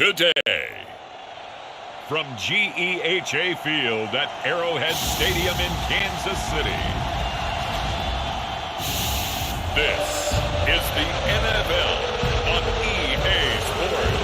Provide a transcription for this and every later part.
today. From GEHA Field at Arrowhead Stadium in Kansas City. This is the NFL on EA Sports.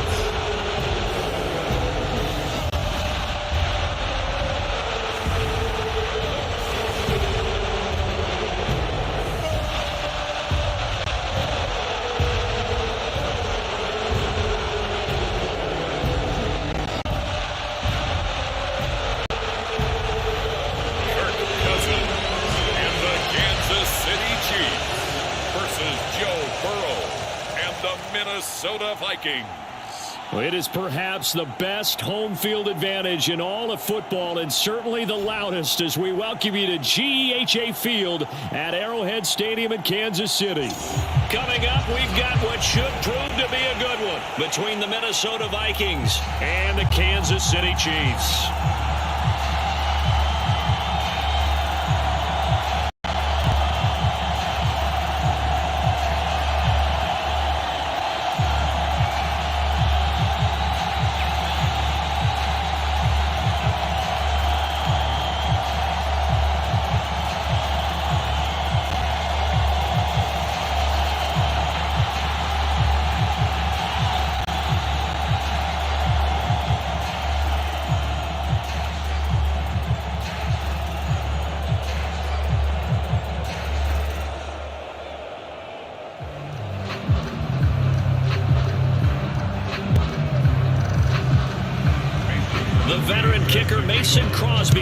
Minnesota Vikings. Well, it is perhaps the best home field advantage in all of football, and certainly the loudest, as we welcome you to GEHA Field at Arrowhead Stadium in Kansas City. Coming up, we've got what should prove to be a good one between the Minnesota Vikings and the Kansas City Chiefs.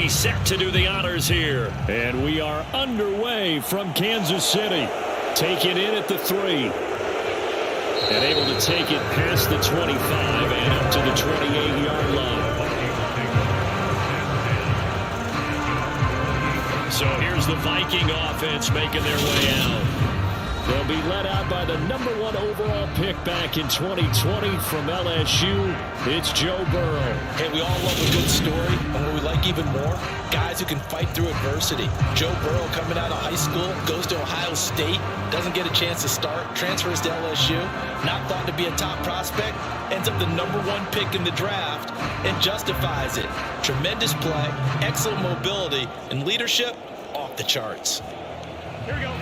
Set to do the honors here, and we are underway from Kansas City. Take it in at the 3, and able to take it past the 25 and up to the 28-yard line. So here's the Viking offense making their way out. They'll be led out by the #1 overall pick back in 2020 from LSU. It's Joe Burrow. Hey, we all love a good story, and what we like even more, guys who can fight through adversity. Joe Burrow coming out of high school, goes to Ohio State, doesn't get a chance to start, transfers to LSU, not thought to be a top prospect, ends up the #1 pick in the draft, and justifies it. Tremendous play, excellent mobility, and leadership off the charts. Here we go.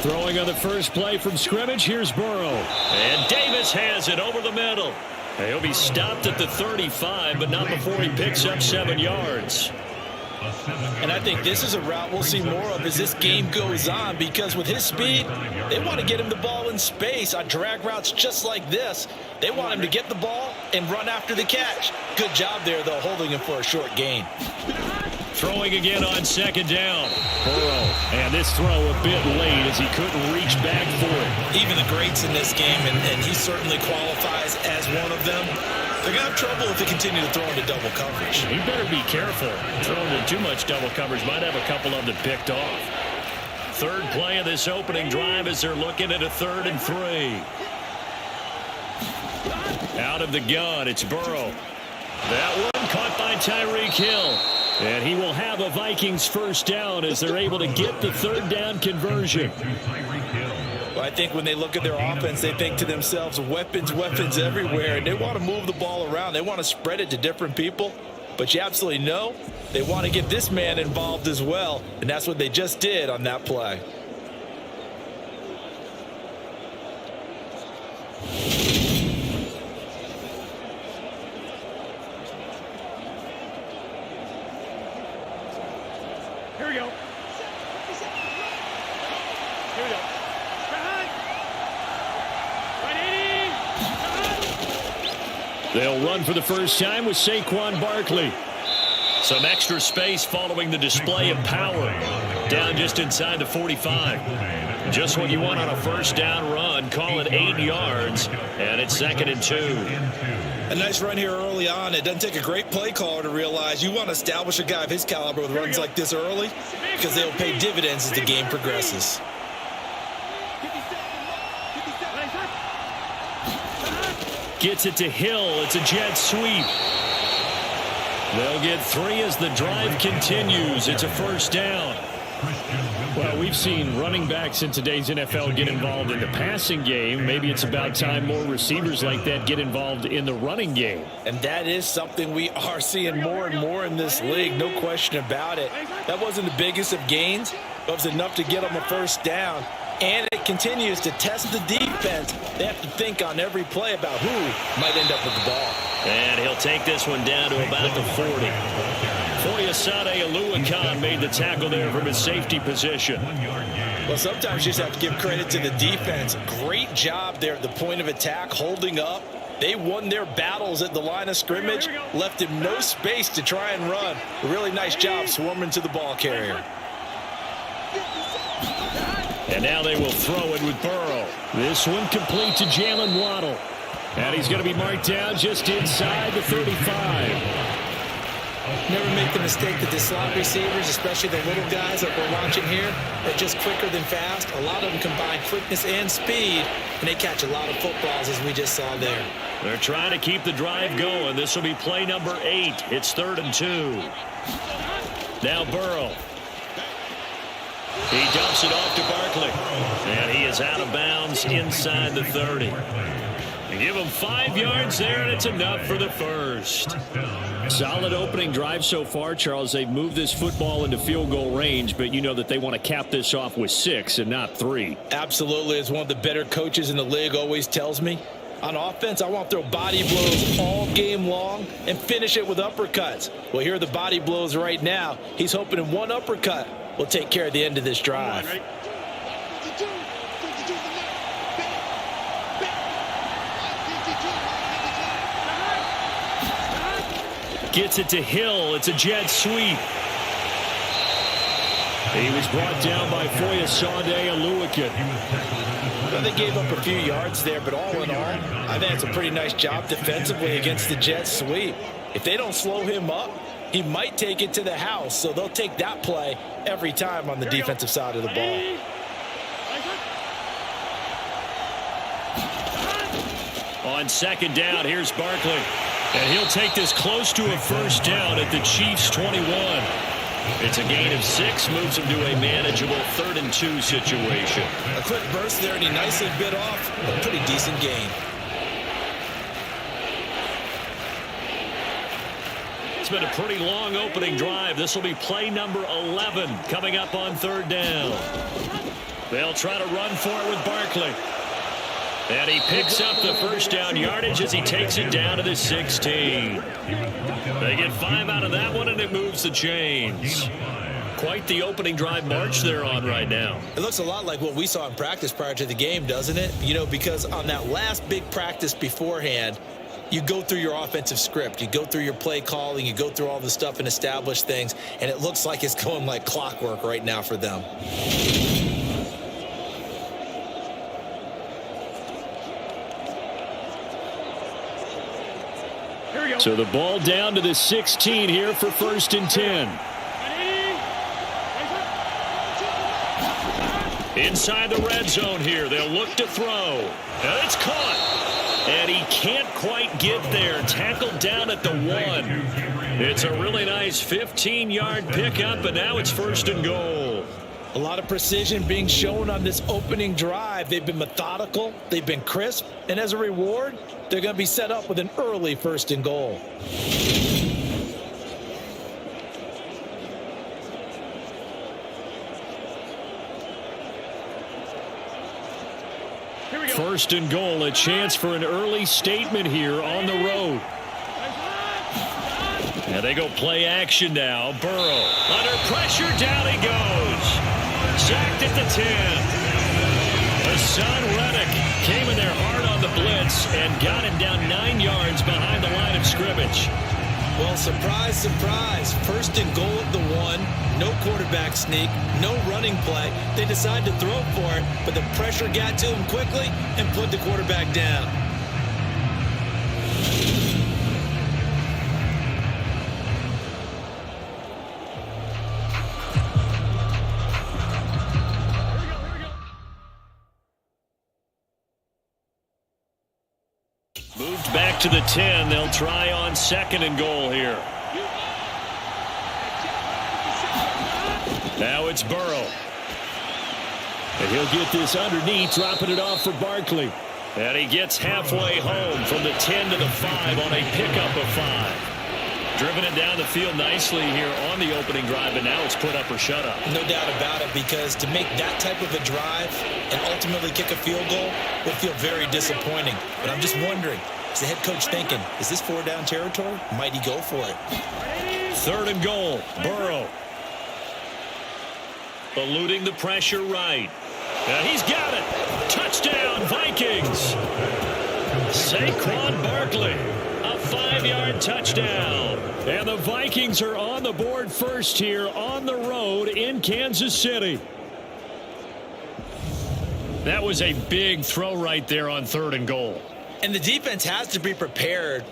Throwing on the first play from scrimmage, here's Burrow. And Davis has it over the middle. He'll be stopped at the 35, but not before he picks up 7 yards. And I think this is a route we'll see more of as this game goes on, because with his speed, they want to get him the ball in space on drag routes just like this. They want him to get the ball and run after the catch. Good job there, though, holding him for a short gain. Throwing again on second down. Burrow, and this throw a bit late as he couldn't reach back for it. Even the greats in this game, and he certainly qualifies as one of them, they're going to have trouble if they continue to throw into double coverage. He better be careful. Throwing into too much double coverage might have a couple of them picked off. Third play of this opening drive as they're looking at a 3rd and 3. Out of the gun, it's Burrow. That one caught by Tyreek Hill. And he will have a Vikings first down as they're able to get the 3rd down conversion. Well, I think when they look at their offense, they think to themselves, weapons, weapons everywhere. And they want to move the ball around. They want to spread it to different people. But you absolutely know they want to get this man involved as well. And that's what they just did on that play. Here we go. Here we go. They'll run for the first time with Saquon Barkley. Some extra space following the display of power. Down just inside the 45. Just what you want on a first down run. Call it 8 yards. And it's 2nd and 2. A nice run here early on. It doesn't take a great play caller to realize you want to establish a guy of his caliber with runs like this early, because they'll pay dividends as the game progresses. Gets it to Hill. It's a jet sweep. They'll get 3 as the drive continues. It's a first down. Well, we've seen running backs in today's NFL get involved in the passing game. Maybe it's about time more receivers like that get involved in the running game. And that is something we are seeing more and more in this league, no question about it. That wasn't the biggest of gains, but it was enough to get them a first down. And it continues to test the defense. They have to think on every play about who might end up with the ball. And he'll take this one down to about the 40. Foyesade Aluakan made the tackle there from his safety position. Well, sometimes you just have to give credit to the defense. Great job there at the point of attack, holding up. They won their battles at the line of scrimmage, left him no space to try and run. A really nice job swarming to the ball carrier. And now they will throw it with Burrow. This one complete to Jalen Waddle. And he's going to be marked down just inside the 35. Never make the mistake that the slot receivers, especially the little guys that we're watching here, are just quicker than fast. A lot of them combine quickness and speed, and they catch a lot of footballs, as we just saw there. They're trying to keep the drive going. This will be play number 8. It's 3rd and 2. Now Burrow. He dumps it off to Barkley. And he is out of bounds inside the 30. They give him 5 yards there, and it's enough for the first. Solid opening drive so far, Charles. They've moved this football into field goal range, but you know that they want to cap this off with 6 and not 3. Absolutely. As one of the better coaches in the league always tells me, on offense, I want to throw body blows all game long and finish it with uppercuts. Well, here are the body blows right now. He's hoping in one uppercut will take care of the end of this drive. Gets it to Hill. It's a jet sweep. He was brought down by Foyesade Aluakan. Well, they gave up a few yards there, but all in all, I think it's a pretty nice job defensively against the jet sweep. If they don't slow him up, he might take it to the house, so they'll take that play every time on the defensive side of the ball. On 2nd down, here's Barkley. And he'll take this close to a first down at the Chiefs' 21. It's a gain of 6, moves him to a manageable 3rd and 2 situation. A quick burst there, and he nicely bit off a pretty decent gain. It's been a pretty long opening drive. This will be play number 11 coming up on 3rd down. They'll try to run for it with Barkley. And he picks up the first down yardage as he takes it down to the 16. They get 5 out of that one, and it moves the chains. Quite the opening drive march they're on right now. It looks a lot like what we saw in practice prior to the game, doesn't it? You know, because on that last big practice beforehand, you go through your offensive script. You go through your play calling. You go through all the stuff and establish things. And it looks like it's going like clockwork right now for them. So the ball down to the 16 here for 1st and 10. Inside the red zone here. They'll look to throw. And it's caught. And he can't quite get there. Tackled down at the 1. It's a really nice 15-yard pickup, and now it's 1st and goal. A lot of precision being shown on this opening drive. They've been methodical. They've been crisp. And as a reward, they're going to be set up with an early 1st and goal. First and goal, a chance for an early statement here on the road. And they go play action now. Burrow under pressure, down he goes. Sacked at the 10. Hassan Reddick came in there hard on the blitz and got him down 9 yards behind the line of scrimmage. Well, surprise, surprise. 1st and goal at the 1. No quarterback sneak, no running play. They decide to throw for it, but the pressure got to him quickly and put the quarterback down. Moved back to the 10. They'll try on 2nd and goal here. Now it's Burrow. And he'll get this underneath, dropping it off for Barkley. And he gets halfway home from the 10 to the 5 on a pickup of 5. Driven it down the field nicely here on the opening drive, and now it's put up or shut up. No doubt about it, because to make that type of a drive and ultimately kick a field goal would feel very disappointing. But I'm just wondering, is the head coach thinking, is this 4-down territory? Might he go for it? 3rd and goal. Burrow. Eluding the pressure right. And he's got it. Touchdown, Vikings. Saquon Barkley. A 5-yard touchdown. And the Vikings are on the board first here on the road in Kansas City. That was a big throw right there on 3rd and goal. And the defense has to be prepared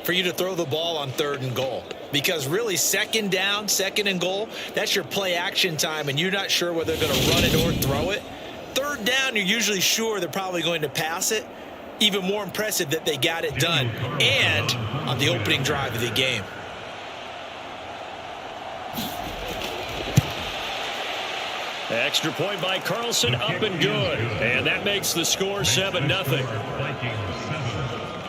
for you to throw the ball on 3rd and goal. Because really, 2nd down, 2nd and goal, that's your play action time, and you're not sure whether they're going to run it or throw it. 3rd down, you're usually sure they're probably going to pass it. Even more impressive that they got it done, and on the opening drive of the game. Extra point by Carlson, up and good. And that makes the score 7-0.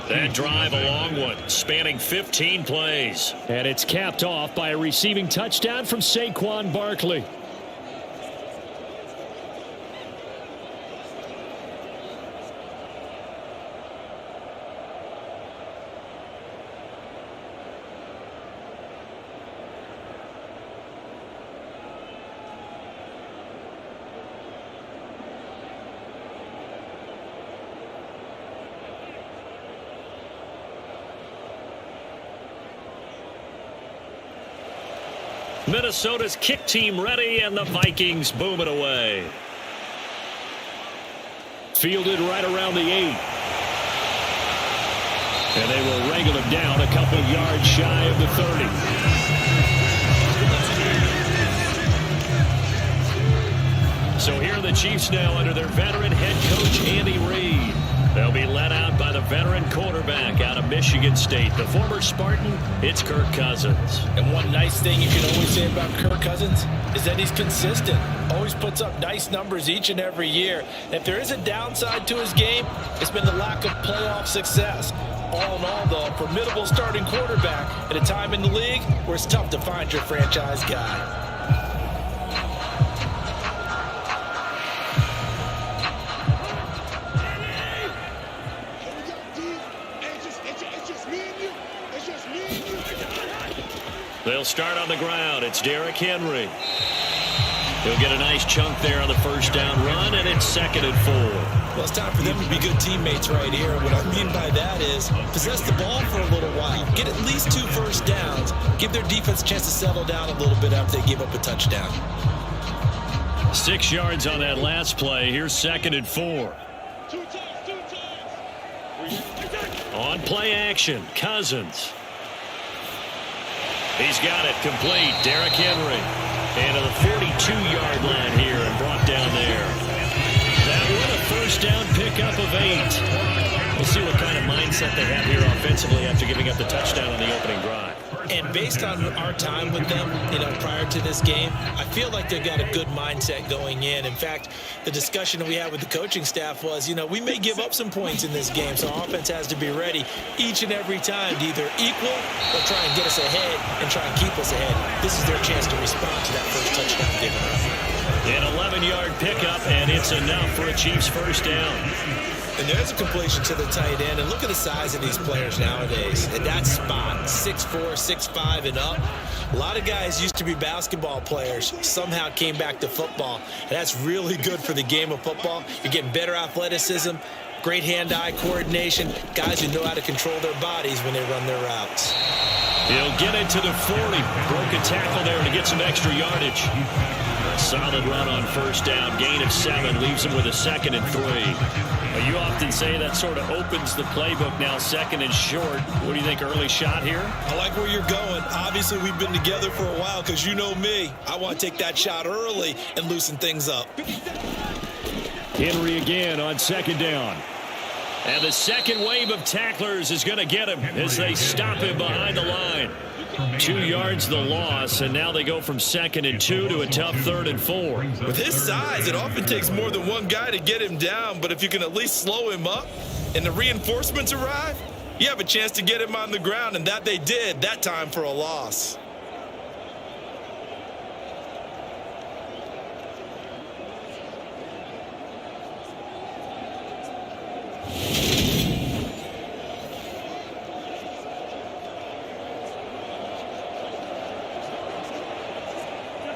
That drive, a long one, spanning 15 plays. And it's capped off by a receiving touchdown from Saquon Barkley. Minnesota's kick team ready, and the Vikings boom it away. Fielded right around the 8. And they will wrangle him down a couple yards shy of the 30. So here are the Chiefs now under their veteran head coach, Andy Reid. They'll be led out by the veteran quarterback out of Michigan State, the former Spartan. It's Kirk Cousins. And one nice thing you can always say about Kirk Cousins is that he's consistent. Always puts up nice numbers each and every year. And if there is a downside to his game, it's been the lack of playoff success. All in all, though, a formidable starting quarterback at a time in the league where it's tough to find your franchise guy. They'll start on the ground. It's Derrick Henry. He'll get a nice chunk there on the 1st down run, and it's 2nd and 4. Well, it's time for them to be good teammates right here. What I mean by that is possess the ball for a little while. Get at least 2 first downs. Give their defense a chance to settle down a little bit after they give up a touchdown. 6 yards on that last play. Here's 2nd and 4. On play action, Cousins. He's got it complete. Derrick Henry. And to the 42-yard line here and brought down there. That one a 1st down pickup of 8. We'll see what kind of mindset they have here offensively after giving up the touchdown on the opening drive. And based on our time with them, prior to this game, I feel like they've got a good mindset going in. In fact, the discussion that we had with the coaching staff was, we may give up some points in this game, so our offense has to be ready each and every time to either equal or try and get us ahead and try and keep us ahead. This is their chance to respond to that first touchdown given up. An 11-yard pickup, and it's enough for a Chiefs 1st down. And there's a completion to the tight end. And look at the size of these players nowadays. At that spot, 6'4", 6'5", and up. A lot of guys used to be basketball players, somehow came back to football. And that's really good for the game of football. You're getting better athleticism, great hand-eye coordination, guys who know how to control their bodies when they run their routes. He'll get it to the 40. Broke a tackle there to get some extra yardage. A solid run on 1st down. Gain of 7 leaves him with a 2nd and 3. You often say that sort of opens the playbook now, 2nd and short. What do you think, early shot here? I like where you're going. Obviously, we've been together for a while because you know me. I want to take that shot early and loosen things up. Henry again on 2nd down. And the second wave of tacklers is going to get him as they stop him behind the line. 2 yards the loss, and now they go from 2nd and 2 to a tough 3rd and 4. With his size, it often takes more than one guy to get him down, but if you can at least slow him up and the reinforcements arrive, you have a chance to get him on the ground, and that they did that time for a loss.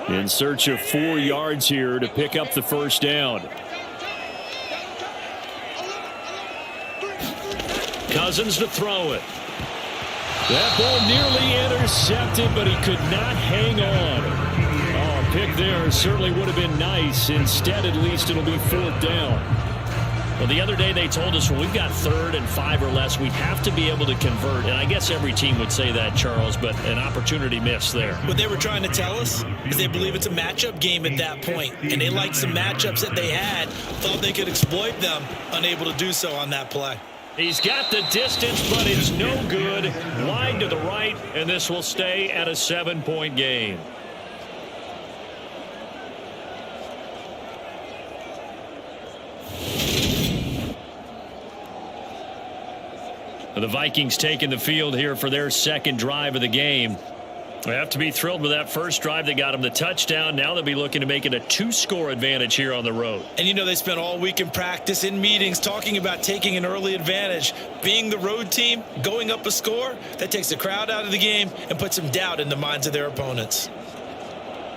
In search of 4 yards here to pick up the first down. Cousins to throw it. That ball nearly intercepted, but he could not hang on. Oh, a pick there certainly would have been nice. Instead, at least it'll be 4th down. Well, the other day they told us when we've got 3rd and 5 or less, we have to be able to convert. And I guess every team would say that, Charles, but an opportunity missed there. What they were trying to tell us is they believe it's a matchup game at that point, and they liked some matchups that they had, thought they could exploit them, unable to do so on that play. He's got the distance, but it's no good. Wide to the right, and this will stay at a 7-point game. The Vikings taking the field here for their 2nd drive of the game. They have to be thrilled with that first drive. They got them the touchdown. Now they'll be looking to make it a 2-score advantage here on the road. And you know they spent all week in practice, in meetings, talking about taking an early advantage. Being the road team, going up a score, that takes the crowd out of the game and puts some doubt in the minds of their opponents.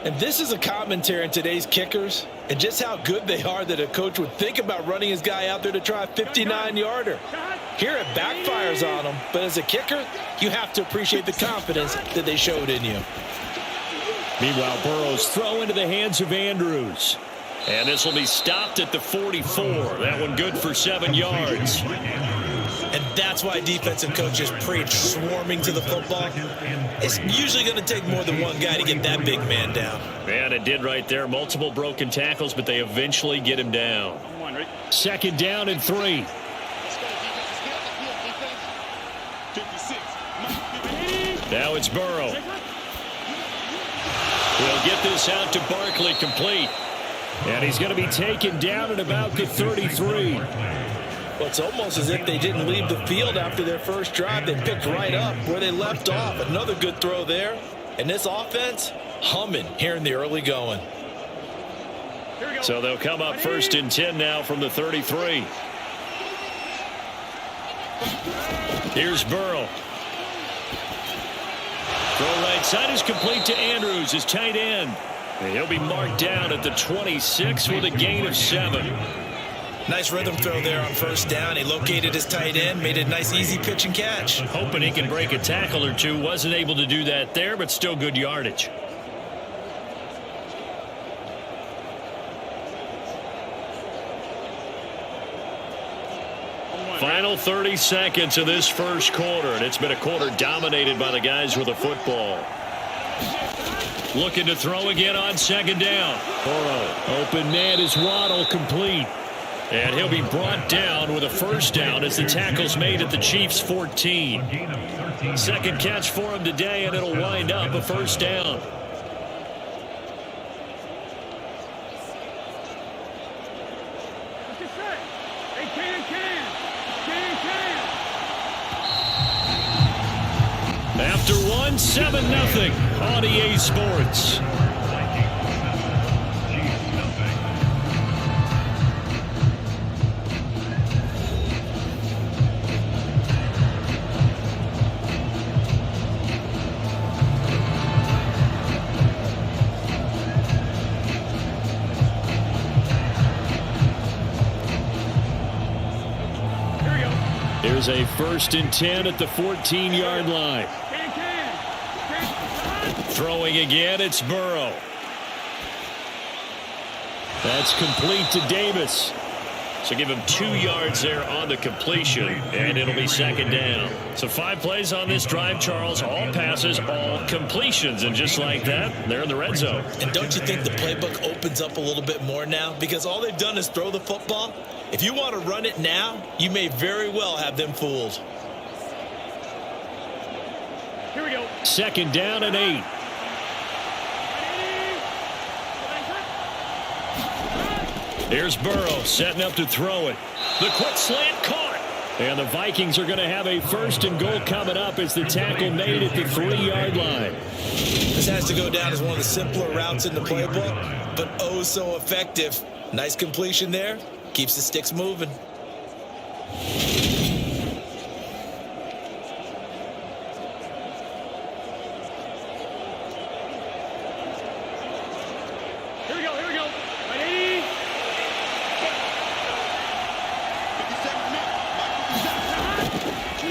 And this is a commentary on today's kickers and just how good they are that a coach would think about running his guy out there to try a 59-yarder. Here it backfires on them, but as a kicker, you have to appreciate the confidence that they showed in you. Meanwhile, Burrow's throw into the hands of Andrews. And this will be stopped at the 44. That one good for 7 yards. And that's why defensive coaches preach swarming to the football. It's usually going to take more than one guy to get that big man down. Man, it did right there. Multiple broken tackles, but they eventually get him down. 2nd down and 3. Now it's Burrow. He'll get this out to Barkley, complete. And he's going to be taken down at about the 33. Well, it's almost as if they didn't leave the field after their first drive. They picked right up where they left off. Another good throw there. And this offense, humming here in the early going. So they'll come up 1st and 10 now from the 33. Here's Burrow. Throw right side is complete to Andrews, his tight end. And he'll be marked down at the 26 with a gain of 7. Nice rhythm throw there on 1st down. He located his tight end, made a nice easy pitch and catch. Hoping he can break a tackle or two. Wasn't able to do that there, but still good yardage. Final 30 seconds of this first quarter, and it's been a quarter dominated by the guys with the football. Looking to throw again on 2nd down. Burrow, open man is Waddle, complete. And he'll be brought down with a 1st down as the tackle's made at the Chiefs' 14. 2nd catch for him today, and it'll wind up a 1st down. After one, 7-0 on EA Sports. Here's a 1st and 10 at the 14-yard line. Throwing again, it's Burrow. That's complete to Davis. So give him 2 yards there on the completion, and it'll be 2nd down. So 5 plays on this drive, Charles. All passes, all completions. And just like that, they're in the red zone. And don't you think the playbook opens up a little bit more now? Because all they've done is throw the football. If you want to run it now, you may very well have them fooled. Here we go. 2nd down and 8. Here's Burrow setting up to throw it. The quick slant caught. And the Vikings are going to have a 1st and goal coming up as the tackle made at the 3-yard line. This has to go down as one of the simpler routes in the playbook, but oh so effective. Nice completion there. Keeps the sticks moving. Here we go. Ready?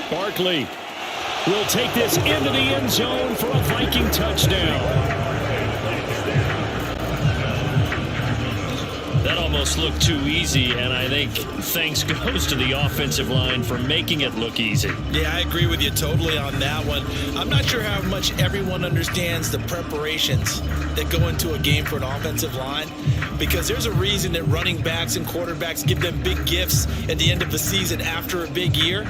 Barkley will take this into the end zone for a Viking touchdown. That almost looked too easy, and I think thanks goes to the offensive line for making it look easy. Yeah, I agree with you totally on that one. I'm not sure how much everyone understands the preparations that go into a game for an offensive line, because there's a reason that running backs and quarterbacks give them big gifts at the end of the season after a big year.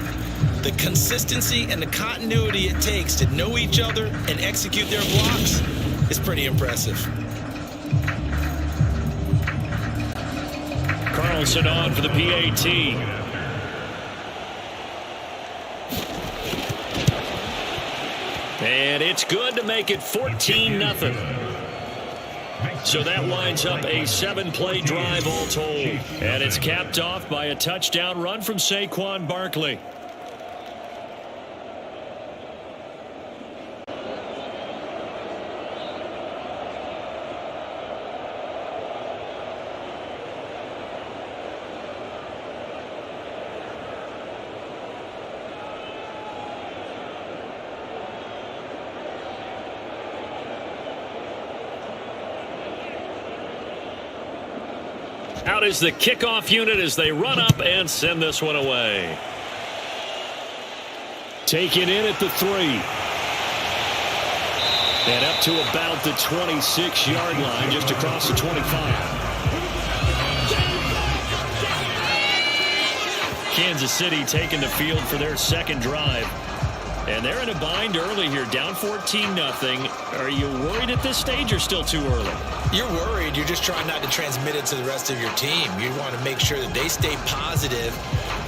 The consistency and the continuity it takes to know each other and execute their blocks is pretty impressive. Carlson on for the PAT. And it's good to make it 14-0. So that winds up a 7-play drive all told. And it's capped off by a touchdown run from Saquon Barkley. Out is the kickoff unit as they run up and send this one away. Taken in at the 3. And up to about the 26-yard line, just across the 25. Kansas City taking the field for their 2nd drive. And they're in a bind early here, down 14-0. Are you worried at this stage or still too early? You're worried. You're just trying not to transmit it to the rest of your team. You want to make sure that they stay positive.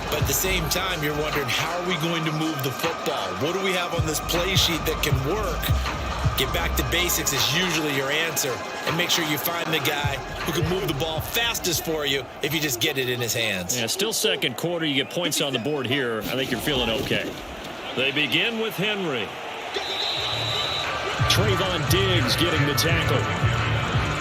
But at the same time, you're wondering, how are we going to move the football? What do we have on this play sheet that can work? Get back to basics is usually your answer. And make sure you find the guy who can move the ball fastest for you if you just get it in his hands. Yeah, still 2nd quarter. You get points on the board here. I think you're feeling okay. They begin with Henry. Trayvon Diggs getting the tackle.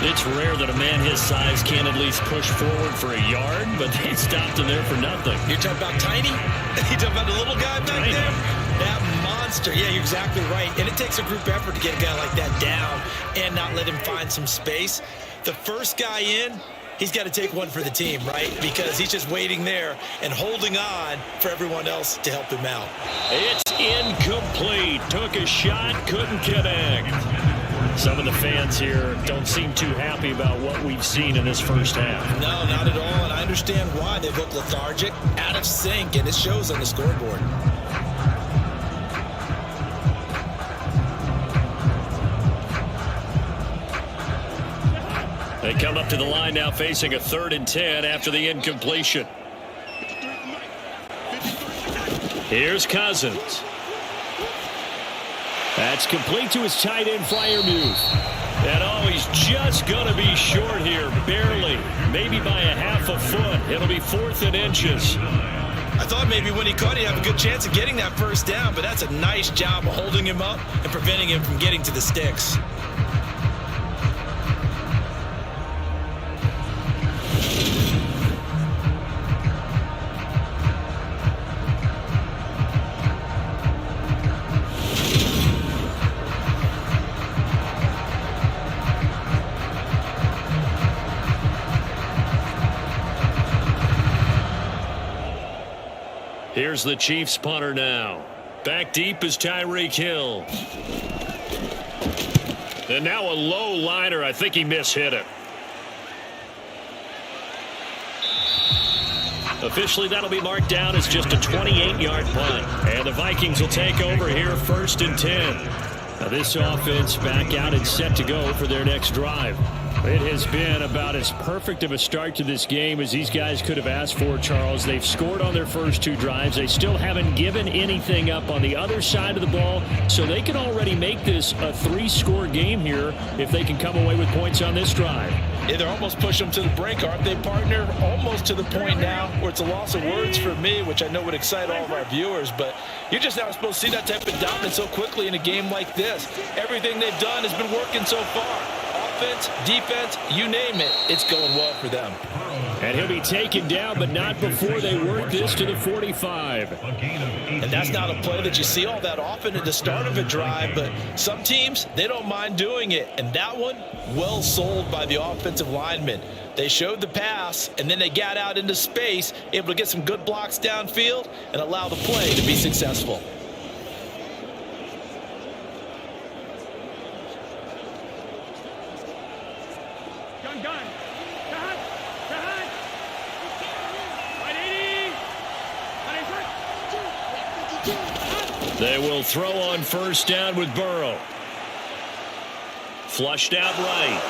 It's rare that a man his size can't at least push forward for a yard, but they stopped him there for nothing. You're talking about tiny? You're talking about the little guy back there? That monster. Yeah, you're exactly right. And it takes a group effort to get a guy like that down and not let him find some space. The first guy in, he's got to take one for the team, right? Because he's just waiting there and holding on for everyone else to help him out. It's incomplete. Took a shot, couldn't connect. Some of the fans here don't seem too happy about what we've seen in this first half. No, not at all, and I understand why. They look lethargic, out of sync, and it shows on the scoreboard. They come up to the line now facing a 3rd and 10 after the incompletion. Here's Cousins. That's complete to his tight end Freiermuth. And oh, he's just going to be short here, barely, maybe by a half a foot. It'll be 4th and inches. I thought maybe when he caught it, he'd have a good chance of getting that first down, but that's a nice job of holding him up and preventing him from getting to the sticks. Here's the Chiefs punter now. Back deep is Tyreek Hill. And now a low liner. I think he mishit it. Officially, that'll be marked down as just a 28-yard punt. And the Vikings will take over here 1st and 10. Now this offense back out and set to go for their next drive. It has been about as perfect of a start to this game as these guys could have asked for, Charles. They've scored on their first 2 drives. They still haven't given anything up on the other side of the ball, so they can already make this a 3-score game here if they can come away with points on this drive. Yeah, they're almost pushing them to the brink, aren't they, partner? Almost to the point now where it's a loss of words for me, which I know would excite all of our viewers, but you're just not supposed to see that type of dominance so quickly in a game like this. Everything they've done has been working so far. Offense, defense, you name it, it's going well for them. And he'll be taken down, but not before they work this to the 45. And that's not a play that you see all that often at the start of a drive, but some teams, they don't mind doing it. And that one, well sold by the offensive lineman. They showed the pass, and then they got out into space, able to get some good blocks downfield and allow the play to be successful. They will throw on first down with Burrow. Flushed out right.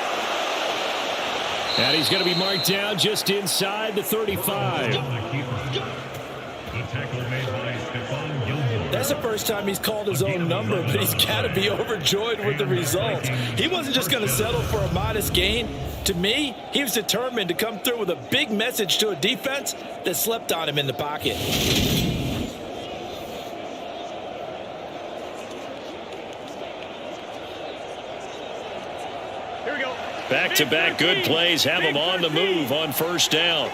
And he's going to be marked down just inside the 35. That's the first time he's called his own number, but he's got to be overjoyed with the results. He wasn't just going to settle for a modest gain. To me, he was determined to come through with a big message to a defense that slept on him in the pocket. Back-to-back good plays have him on the move on first down.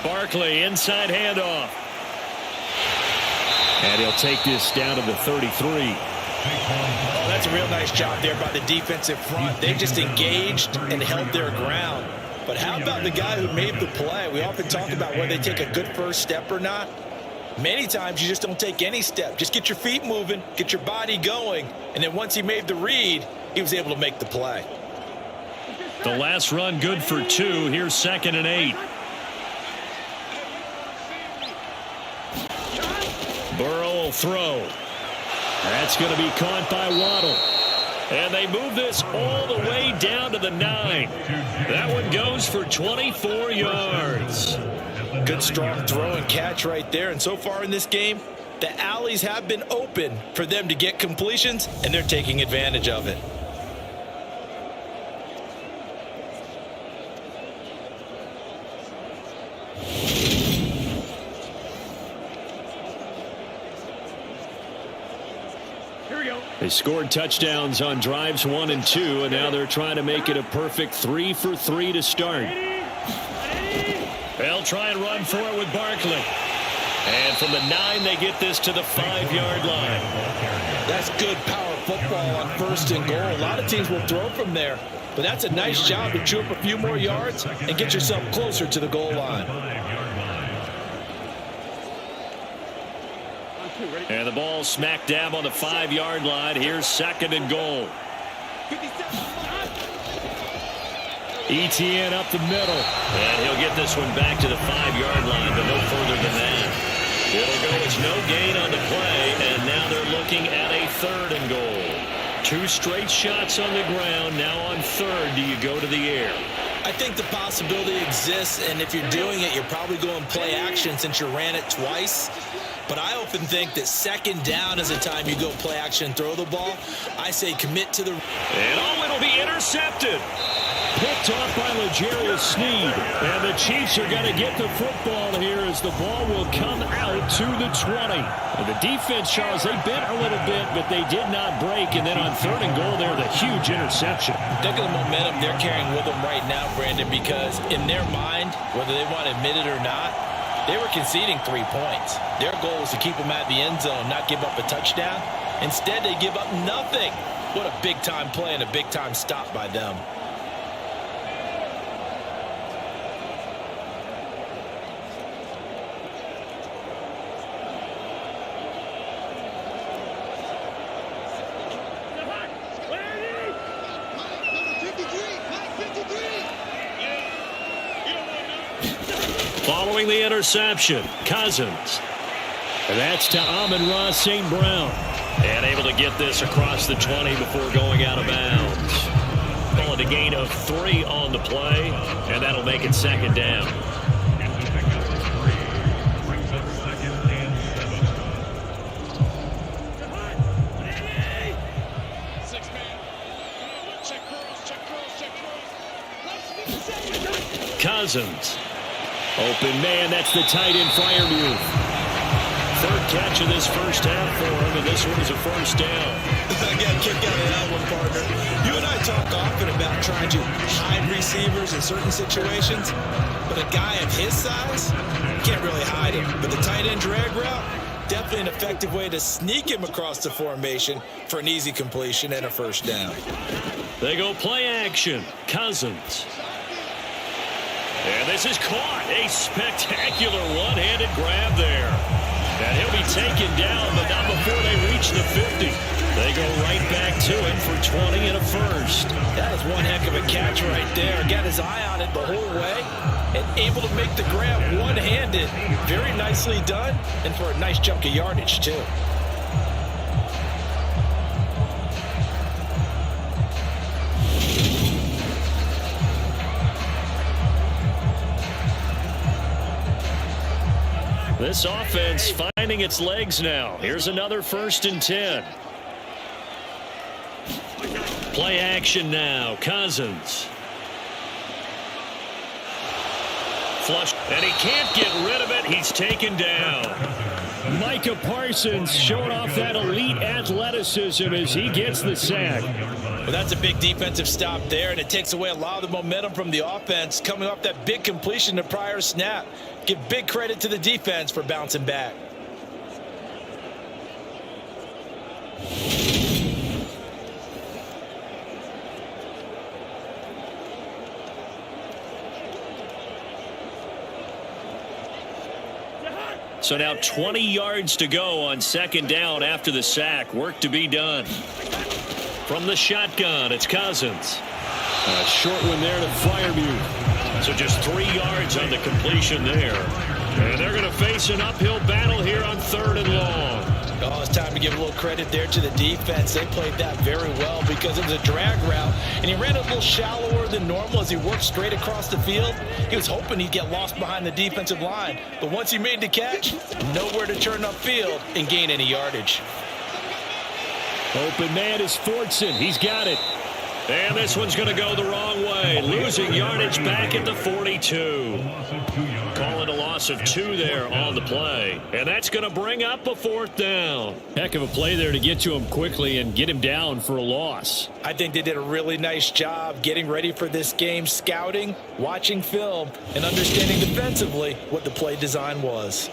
Barkley, inside handoff. And he'll take this down to the 33. Oh, that's a real nice job there by the defensive front. They've just engaged and held their ground. But how about the guy who made the play? We often talk about whether they take a good first step or not. Many times you just don't take any step. Just get your feet moving, get your body going, and then once he made the read, he was able to make the play. The last run good for 2. Here's 2nd and 8. Burrow will throw. That's going to be caught by Waddle. And they move this all the way down to the 9. That one goes for 24 yards. Good strong throw and catch right there. And so far in this game, the alleys have been open for them to get completions, and they're taking advantage of it. They scored touchdowns on drives 1 and 2, and now they're trying to make it a perfect 3 for 3 to start. They'll try and run for it with Barkley. And from the 9, they get this to the 5-yard line. That's good power football on 1st and goal. A lot of teams will throw from there, but that's a nice job to chew up a few more yards and get yourself closer to the goal line. And the ball smack dab on the 5-yard line. Here's 2nd and goal. ETN up the middle. And he'll get this one back to the 5-yard line, but no further than that. It'll go. It's no gain on the play, and now they're looking at a 3rd and goal. 2 straight shots on the ground. Now on 3rd, do you go to the air? I think the possibility exists, and if you're doing it, you're probably going play action since you ran it twice. But I often think that 2nd down is the time you go play action and throw the ball. I say commit to the... And it'll be intercepted. Picked off by L'Jarius Sneed. And the Chiefs are going to get the football here as the ball will come out to the 20. And the defense, Charles, they bit a little bit, but they did not break. And then on 3rd and goal there, the huge interception. Think of the momentum they're carrying with them right now, Brandon, because in their mind, whether they want to admit it or not, they were conceding 3 points. Their goal was to keep them out of the end zone, not give up a touchdown. Instead, they give up nothing. What a big-time play and a big-time stop by them. Following the interception, Cousins. And that's to Amon-Ra St. Brown. And able to get this across the 20 before going out of bounds. Call it a gain of 3 on the play, and that'll make it second down. Cousins. Open man, that's the tight end Freiermuth. Third catch of this first half for him, and this one is a first down. I got kicked out of that one, partner. You and I talk often about trying to hide receivers in certain situations, but a guy of his size, can't really hide him. But the tight end drag route, definitely an effective way to sneak him across the formation for an easy completion and a first down. They go play action. Cousins. And this is caught. A spectacular one-handed grab there. And he'll be taken down, but not before they reach the 50. They go right back to him for 20 and a first. That is one heck of a catch right there. Got his eye on it the whole way and able to make the grab one-handed. Very nicely done, and for a nice chunk of yardage, too. This offense finding its legs now. Here's another 1st and 10. Play action now. Cousins. Flush. And he can't get rid of it. He's taken down. Micah Parsons showing off that elite athleticism as he gets the sack. Well, that's a big defensive stop there, and it takes away a lot of the momentum from the offense coming off that big completion the prior snap. Give big credit to the defense for bouncing back. So now 20 yards to go on 2nd down after the sack. Work to be done. From the shotgun, it's Cousins. A short one there to Freiermuth. So just 3 yards on the completion there. And they're going to face an uphill battle here on 3rd and long. Oh, it's time to give a little credit there to the defense. They played that very well because it was a drag route, and he ran a little shallower than normal as he worked straight across the field. He was hoping he'd get lost behind the defensive line, but once he made the catch, nowhere to turn upfield and gain any yardage. Open man is Fortson. He's got it. And this one's going to go the wrong way. Losing yardage back at the 42. Call it a loss of 2 there on the play. And that's going to bring up a 4th down. Heck of a play there to get to him quickly and get him down for a loss. I think they did a really nice job getting ready for this game, scouting, watching film, and understanding defensively what the play design was.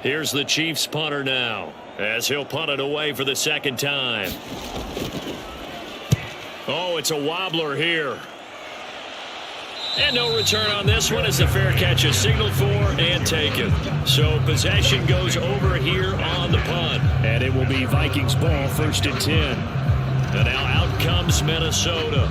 Here's the Chiefs punter now, as he'll punt it away for the 2nd time. Oh, it's a wobbler here. And no return on this one as the fair catch is signaled for and taken. So possession goes over here on the punt. And it will be Vikings ball, 1st and 10. And now out comes Minnesota.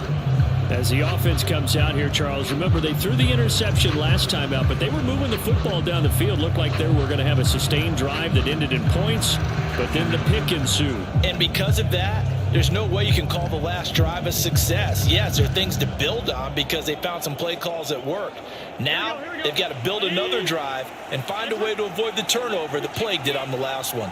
As the offense comes out here, Charles, remember they threw the interception last time out, but they were moving the football down the field. Looked like they were going to have a sustained drive that ended in points, but then the pick ensued. And because of that, there's no way you can call the last drive a success. Yes, there are things to build on because they found some play calls that work. Now they've got to build another drive and find a way to avoid the turnover that plagued it on the last one.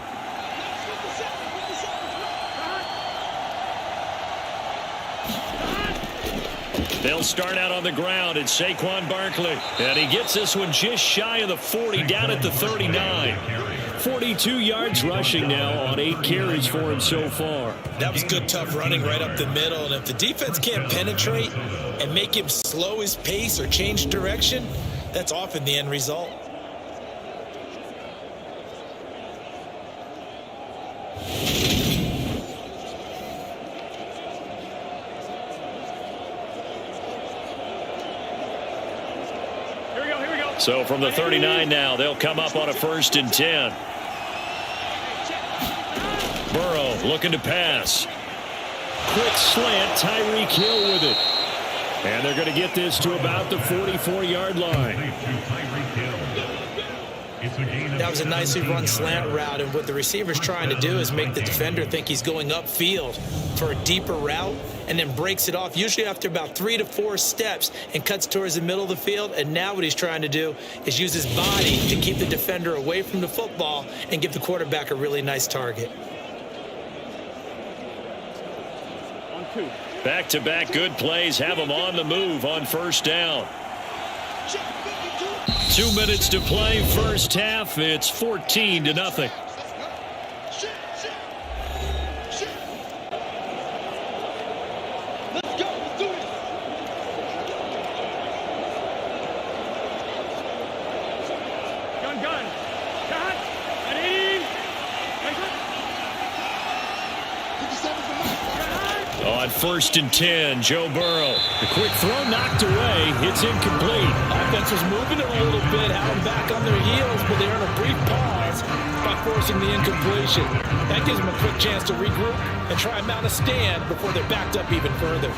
They'll start out on the ground. It's Saquon Barkley. And he gets this one just shy of the 40, down at the 39. 42 yards rushing now on 8 carries for him so far. That was good, tough running right up the middle. And if the defense can't penetrate and make him slow his pace or change direction, that's often the end result. So from the 39 now, they'll come up on a 1st and 10. Burrow looking to pass. Quick slant, Tyreek Hill with it. And they're going to get this to about the 44-yard line. That was a nicely run slant route, and what the receiver's trying to do is make the defender think he's going upfield for a deeper route, and then breaks it off, usually after about 3 to 4 steps, and cuts towards the middle of the field. And now what he's trying to do is use his body to keep the defender away from the football and give the quarterback a really nice target. Back-to-back good plays have them on the move on first down. 2 minutes to play first half. It's 14-0. On 1st and 10, Joe Burrow. The quick throw knocked away. It's incomplete. Offense was moving it a little bit, had them back on their heels, but they're in a brief pause by forcing the incompletion. That gives them a quick chance to regroup and try and mount a stand before they're backed up even further.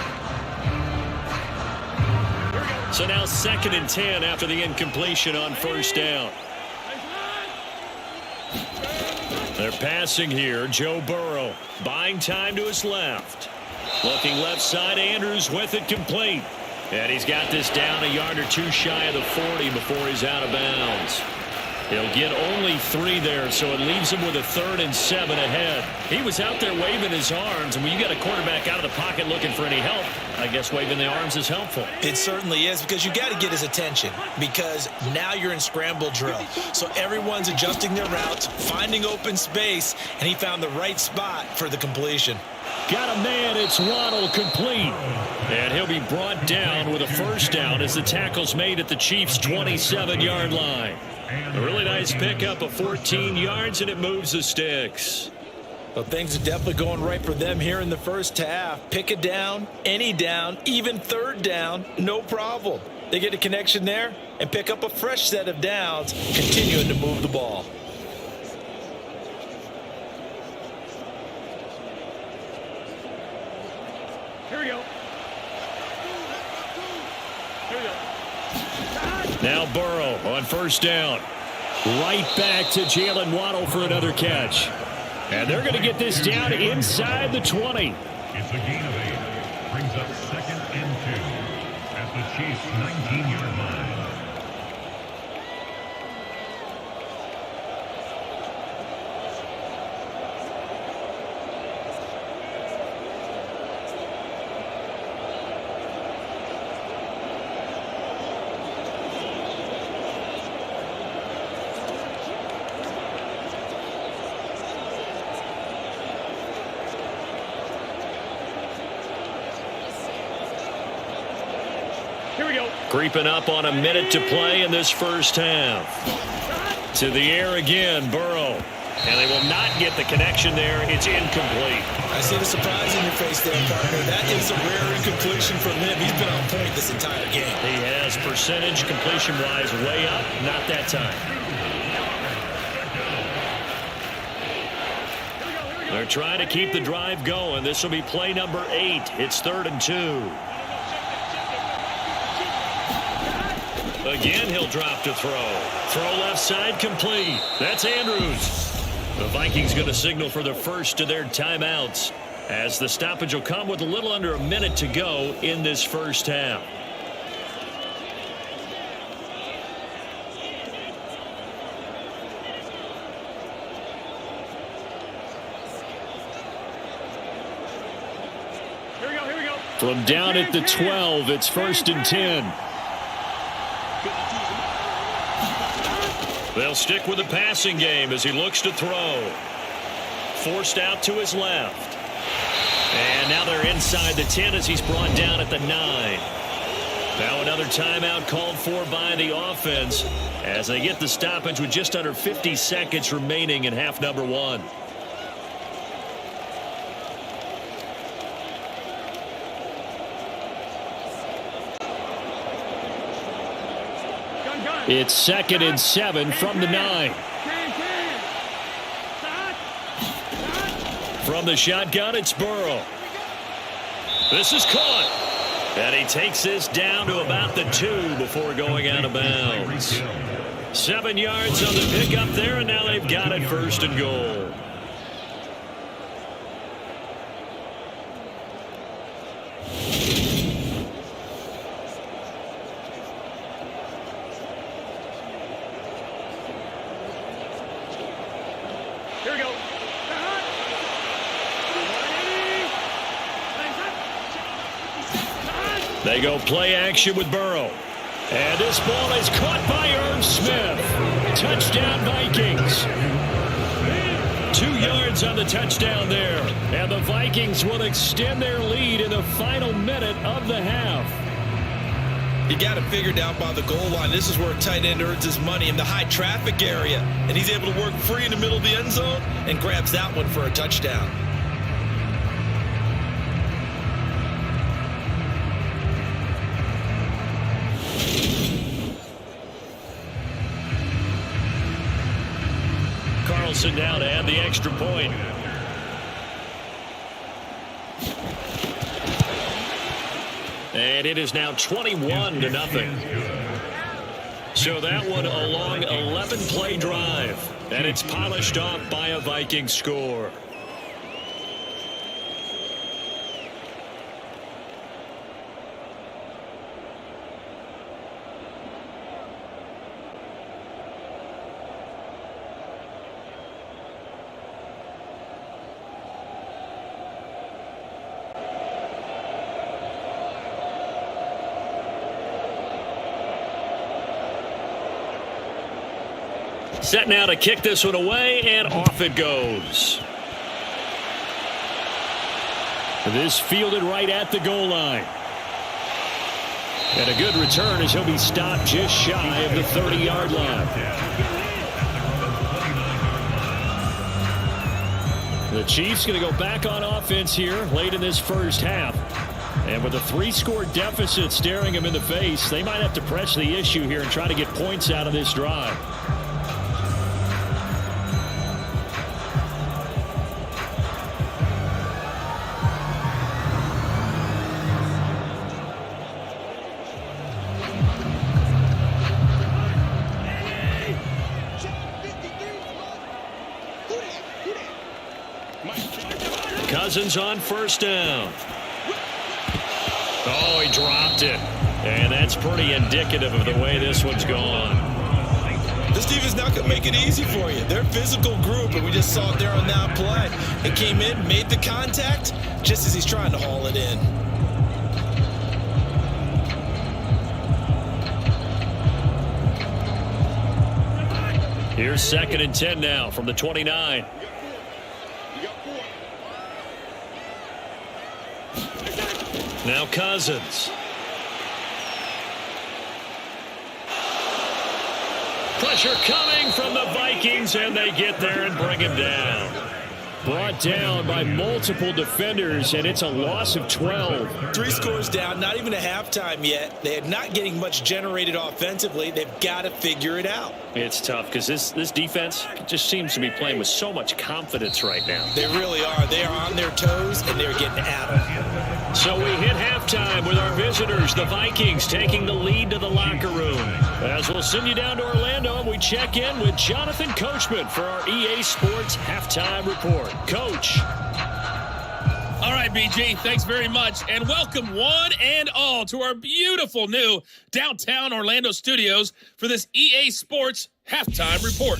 So now 2nd and 10 after the incompletion on first down. They're passing here. Joe Burrow buying time to his left. Looking left side, Andrews with it complete. And he's got this down a yard or two shy of the 40 before he's out of bounds. He'll get only 3 there, so it leaves him with a 3rd and 7 ahead. He was out there waving his arms, and when you got a quarterback out of the pocket looking for any help, I guess waving the arms is helpful. It certainly is, because you got to get his attention, because now you're in scramble drill. So everyone's adjusting their routes, finding open space, and he found the right spot for the completion. Got a man, it's Waddle, complete. And he'll be brought down with a first down as the tackle's made at the Chiefs' 27-yard line. A really nice pickup of 14 yards, and it moves the sticks. Well, things are definitely going right for them here in the first half. Pick a down, any down, even 3rd down, no problem. They get a connection there and pick up a fresh set of downs, continuing to move the ball. Here we go. Now Burrow on first down. Right back to Jalen Waddle for another catch. And they're going to get this down inside the 20. It's a gain of 8. Brings up 2nd and 2 at the Chiefs' 19-yard line. Creeping up on a minute to play in this first half. To the air again, Burrow. And they will not get the connection there. It's incomplete. I see the surprise in your face there, partner. That is a rare incompletion from him. He's been on point this entire game. He has percentage completion-wise way up. Not that time. They're trying to keep the drive going. This will be play number 8. It's 3rd and 2. Again, he'll drop to throw. Throw left side complete. That's Andrews. The Vikings going to signal for the first of their timeouts as the stoppage will come with a little under a minute to go in this first half. Here we go. From down at the 12, it's 1st and 10. They'll stick with the passing game as he looks to throw. Forced out to his left. And now they're inside the 10 as he's brought down at the 9. Now another timeout called for by the offense as they get the stoppage with just under 50 seconds remaining in half number 1. It's 2nd and 7 from the 9. From the shotgun, it's Burrow. This is caught. And he takes this down to about the 2 before going out of bounds. 7 yards on the pickup there, and now they've got it 1st and goal. Here we go. They go play action with Burrow. And this ball is caught by Irv Smith. Touchdown Vikings. 2 yards on the touchdown there. And the Vikings will extend their lead in the final minute of the half. You got it figured out by the goal line. This is where a tight end earns his money, in the high traffic area. And he's able to work free in the middle of the end zone and grabs that one for a touchdown. Carlson now to add the extra point. And it is now 21-0. So that one a long 11-play drive. And it's polished off by a Viking score. Set now to kick this one away, and off it goes. This fielded right at the goal line. And a good return as he'll be stopped just shy of the 30-yard line. The Chiefs going to go back on offense here late in this first half. And with a 3-score deficit staring them in the face, they might have to press the issue here and try to get points out of this drive. Cousins on 1st down. Oh, he dropped it. And that's pretty indicative of the way this one's gone. This defense not going to make it easy for you. They're a physical group, and we just saw it there on that play. It came in, made the contact, just as he's trying to haul it in. Here's 2nd and 10 now from the 29. Now Cousins. Pressure coming from the Vikings, and they get there and bring him down. Brought down by multiple defenders, and it's a loss of 12. 3 scores down, not even a halftime yet. They're not getting much generated offensively. They've got to figure it out. It's tough because this defense just seems to be playing with so much confidence right now. They really are. They are on their toes, and they're getting at them. So we hit halftime with our visitors, the Vikings, taking the lead to the locker room. As we'll send you down to Orlando, and we check in with Jonathan Coachman for our EA Sports Halftime Report. Coach. All right, BG, thanks very much, and welcome one and all to our beautiful new downtown Orlando studios for this EA Sports Halftime Report.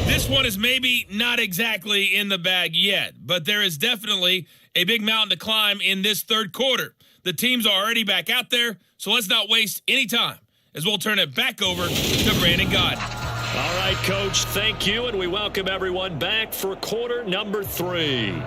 This one is maybe not exactly in the bag yet, but there is definitely a big mountain to climb in this third quarter. The teams are already back out there, so let's not waste any time as we'll turn it back over to Brandon Gott. All right, Coach, thank you, and we welcome everyone back for quarter number 3.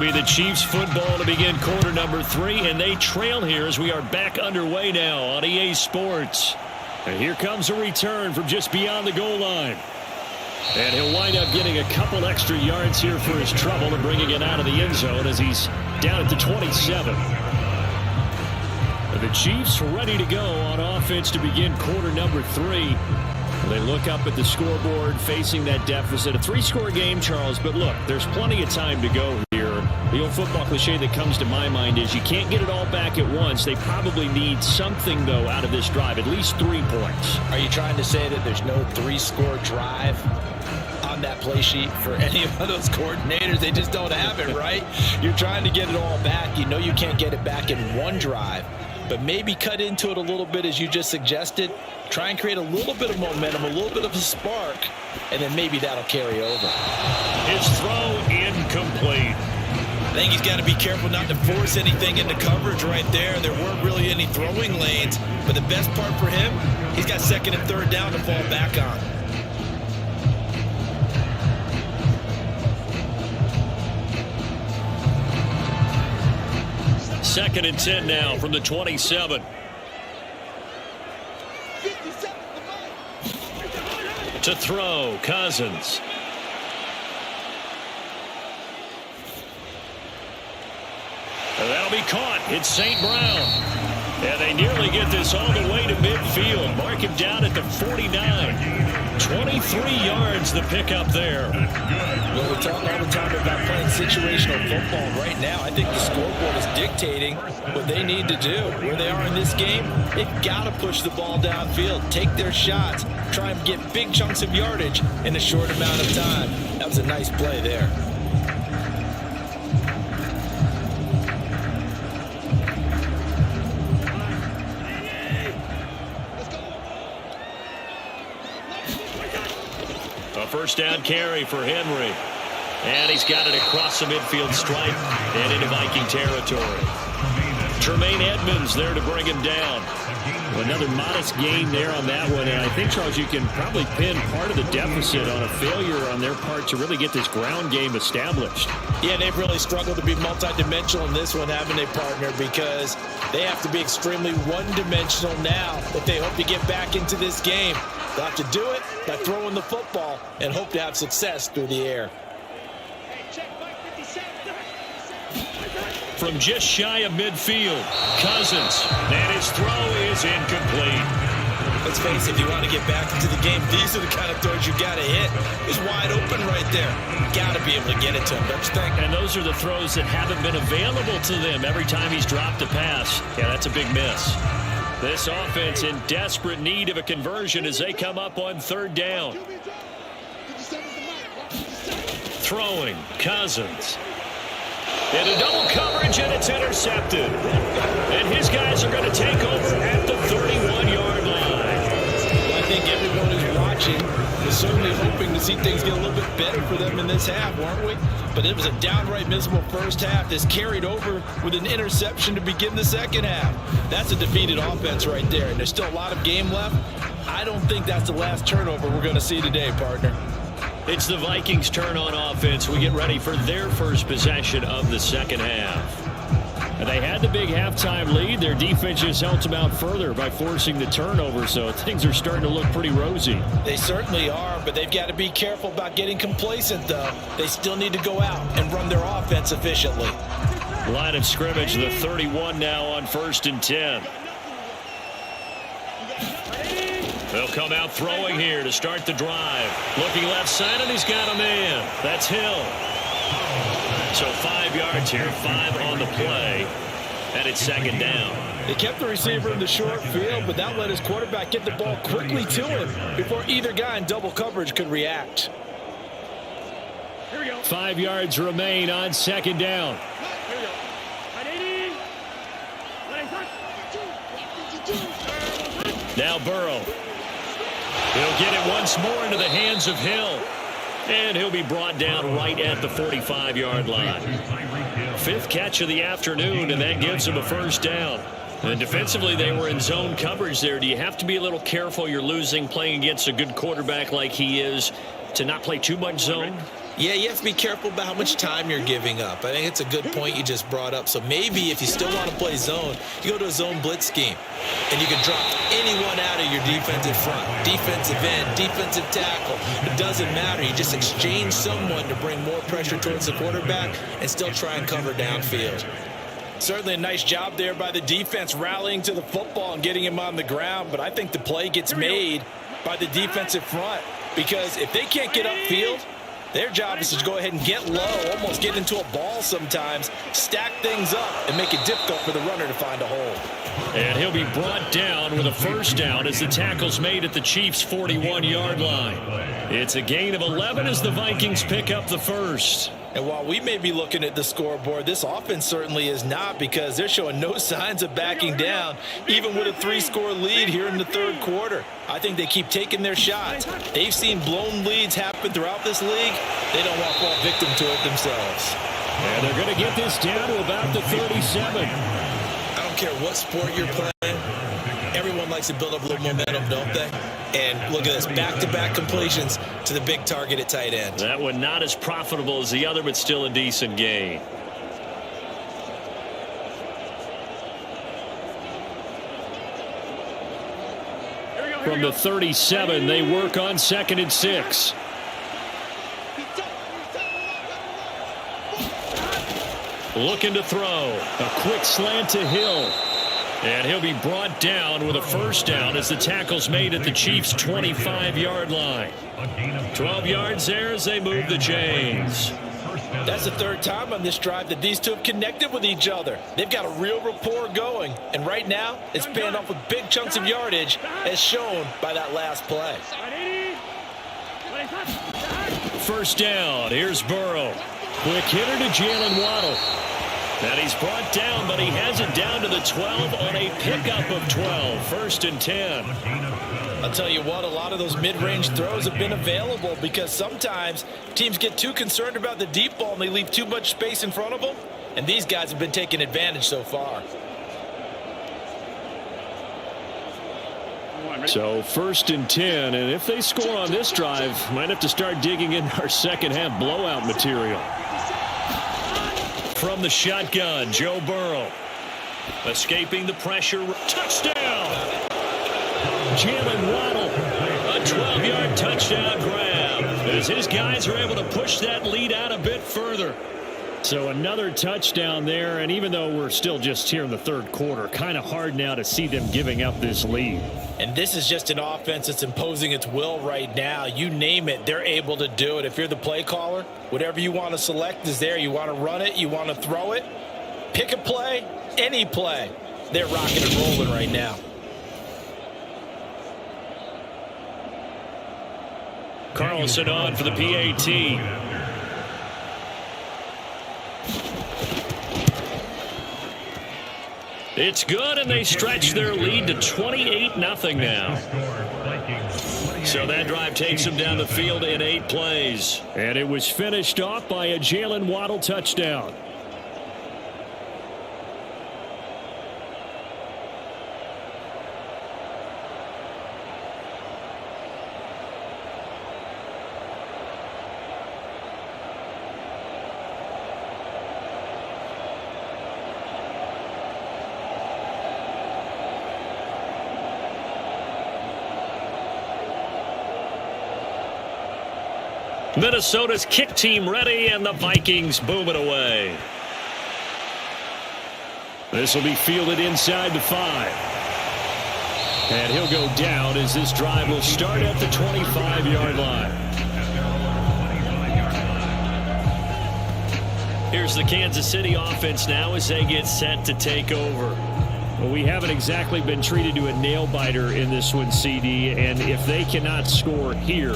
be the Chiefs football to begin quarter number 3, and they trail here as we are back underway now on EA Sports. And here comes a return from just beyond the goal line. And he'll wind up getting a couple extra yards here for his trouble and bringing it out of the end zone as he's down at the 27. The Chiefs ready to go on offense to begin quarter number 3. They look up at the scoreboard facing that deficit. A 3-score game, Charles, but look, there's plenty of time to go here. The old football cliche that comes to my mind is you can't get it all back at once. They probably need something, though, out of this drive, at least 3 points. Are you trying to say that there's no 3-score drive on that play sheet for any of those coordinators? They just don't have it, right? You're trying to get it all back. You know you can't get it back in one drive, but maybe cut into it a little bit as you just suggested. Try and create a little bit of momentum, a little bit of a spark, and then maybe that'll carry over. His throw incomplete. I think he's got to be careful not to force anything into coverage right there. There weren't really any throwing lanes, but the best part for him, he's got 2nd and 3rd down to fall back on. Second and 10 now from the 27. To throw, Cousins. And that'll be caught. It's St. Brown. And they nearly get this all the way to midfield. Mark him down at the 49. 23 yards the pickup there. Well, we talk all the time about playing situational football. Right now, I think the scoreboard is dictating what they need to do. Where they are in this game, they've got to push the ball downfield, take their shots, try and get big chunks of yardage in a short amount of time. That was a nice play there. First down carry for Henry. And he's got it across the midfield stripe and into Viking territory. Tremaine Edmonds there to bring him down. Another modest gain there on that one. And I think, Charles, you can probably pin part of the deficit on a failure on their part to really get this ground game established. Yeah, they've really struggled to be multidimensional in this one, haven't they, partner? Because they have to be extremely one-dimensional now if they hope to get back into this game. They'll have to do it by throwing the football and hope to have success through the air. From just shy of midfield, Cousins, and his throw is incomplete. Let's face it, if you want to get back into the game, these are the kind of throws you got to hit. He's wide open right there. Got to be able to get it to him, don't you think? And those are the throws that haven't been available to them every time he's dropped a pass. Yeah, that's a big miss. This offense in desperate need of a conversion as they come up on 3rd down. Throwing, Cousins. Into double coverage, and it's intercepted. And his guys are going to take over at the 31-yard line. I think everyone who's watching is certainly hoping to see things get a little bit better for them in this half, weren't we? But it was a downright miserable first half. This carried over with an interception to begin the second half. That's a defeated offense right there, and there's still a lot of game left. I don't think that's the last turnover we're going to see today, partner. It's the Vikings' turn on offense. We get ready for their first possession of the second half. And they had the big halftime lead. Their defense just helped them out further by forcing the turnover, so things are starting to look pretty rosy. They certainly are, but they've got to be careful about getting complacent, though. They still need to go out and run their offense efficiently. Line of scrimmage, the 31 now on 1st and 10. They'll come out throwing here to start the drive. Looking left side, and he's got a man. That's Hill. So 5 yards here, 5 on the play, and it's 2nd down. They kept the receiver in the short field, but that let his quarterback get the ball quickly to him before either guy in double coverage could react. 5 yards remain on 2nd down. Now Burrow. He'll get it once more into the hands of Hill. And he'll be brought down right at the 45-yard line. 5th catch of the afternoon, and that gives him a first down. And defensively, they were in zone coverage there. Do you have to be a little careful? You're losing playing against a good quarterback like he is to not play too much zone? Yeah, you have to be careful about how much time you're giving up. I think it's a good point you just brought up. So maybe if you still want to play zone, you go to a zone blitz scheme. And you can drop anyone out of your defensive front. Defensive end, defensive tackle. It doesn't matter. You just exchange someone to bring more pressure towards the quarterback and still try and cover downfield. Certainly a nice job there by the defense rallying to the football and getting him on the ground. But I think the play gets made by the defensive front. Because if they can't get upfield, their job is to go ahead and get low, almost get into a ball sometimes, stack things up, and make it difficult for the runner to find a hole. And he'll be brought down with a first down as the tackle's made at the Chiefs' 41-yard line. It's a gain of 11 as the Vikings pick up the first. And while we may be looking at the scoreboard, this offense certainly is not, because they're showing no signs of backing down, even with a 3-score lead here in the third quarter. I think they keep taking their shots. They've seen blown leads happen throughout this league. They don't want to fall victim to it themselves. And they're going to get this down to about the 37. I don't care what sport you're playing. Everyone likes to build up a little momentum, don't they? And look at this, back-to-back completions to the big target at tight end. That one not as profitable as the other, but still a decent gain. From the 37, they work on 2nd and 6. Looking to throw. A quick slant to Hill. And he'll be brought down with a first down as the tackle's made at the Chiefs' 25-yard line. 12 yards there as they move the chains. That's the third time on this drive that these two have connected with each other. They've got a real rapport going. And right now, it's paying off with big chunks of yardage, as shown by that last play. First down. Here's Burrow. Quick hitter to Jalen Waddle. And he's brought down, but he has it down to the 12 on a pickup of 12. 1st and 10. I'll tell you what, a lot of those mid-range throws have been available, because sometimes teams get too concerned about the deep ball and they leave too much space in front of them. And these guys have been taking advantage so far. So 1st and 10, and if they score on this drive, might have to start digging in our second half blowout material. From the shotgun, Joe Burrow. Escaping the pressure. Touchdown! Jalen Waddle. A 12-yard touchdown grab, as his guys are able to push that lead out a bit further. So another touchdown there, and even though we're still just here in the third quarter, kind of hard now to see them giving up this lead. And this is just an offense that's imposing its will right now. You name it, they're able to do it. If you're the play caller, whatever you want to select is there. You want to run it, you want to throw it, pick a play, any play. They're rocking and rolling right now. Carlson on for the PAT. It's good, and they stretch their lead to 28-0 now. So that drive takes them down the field in 8 plays. And it was finished off by a Jalen Waddle touchdown. Minnesota's kick team ready, and the Vikings boom it away. This will be fielded inside the 5. And he'll go down as this drive will start at the 25-yard line. Here's the Kansas City offense now as they get set to take over. Well, we haven't exactly been treated to a nail-biter in this one, CD, and if they cannot score here,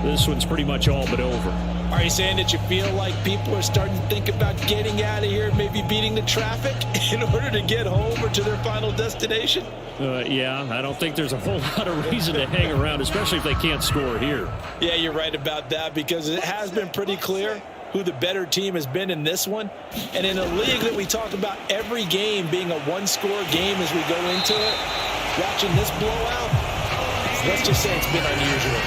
this one's pretty much all but over. Are you saying that you feel like people are starting to think about getting out of here, maybe beating the traffic in order to get home or to their final destination? Yeah, I don't think there's a whole lot of reason to hang around, especially if they can't score here. Yeah, you're right about that, because it has been pretty clear who the better team has been in this one. And in a league that we talk about every game being a one-score game as we go into it, watching this blowout, let's just say it's been unusual.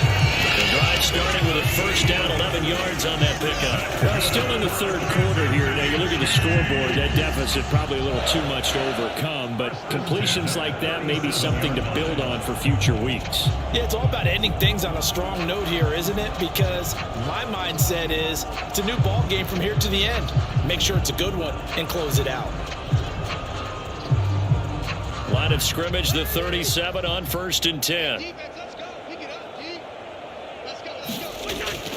The drive Drive starting with a first down, 11 yards on that pickup. Well, still in the third quarter here. Now, you look at the scoreboard, that deficit probably a little too much to overcome, but completions like that may be something to build on for future weeks. Yeah, it's all about ending things on a strong note here, isn't it? Because my mindset is it's a new ball game from here to the end. Make sure it's a good one and close it out. Line of scrimmage, the 37 on 1st and 10.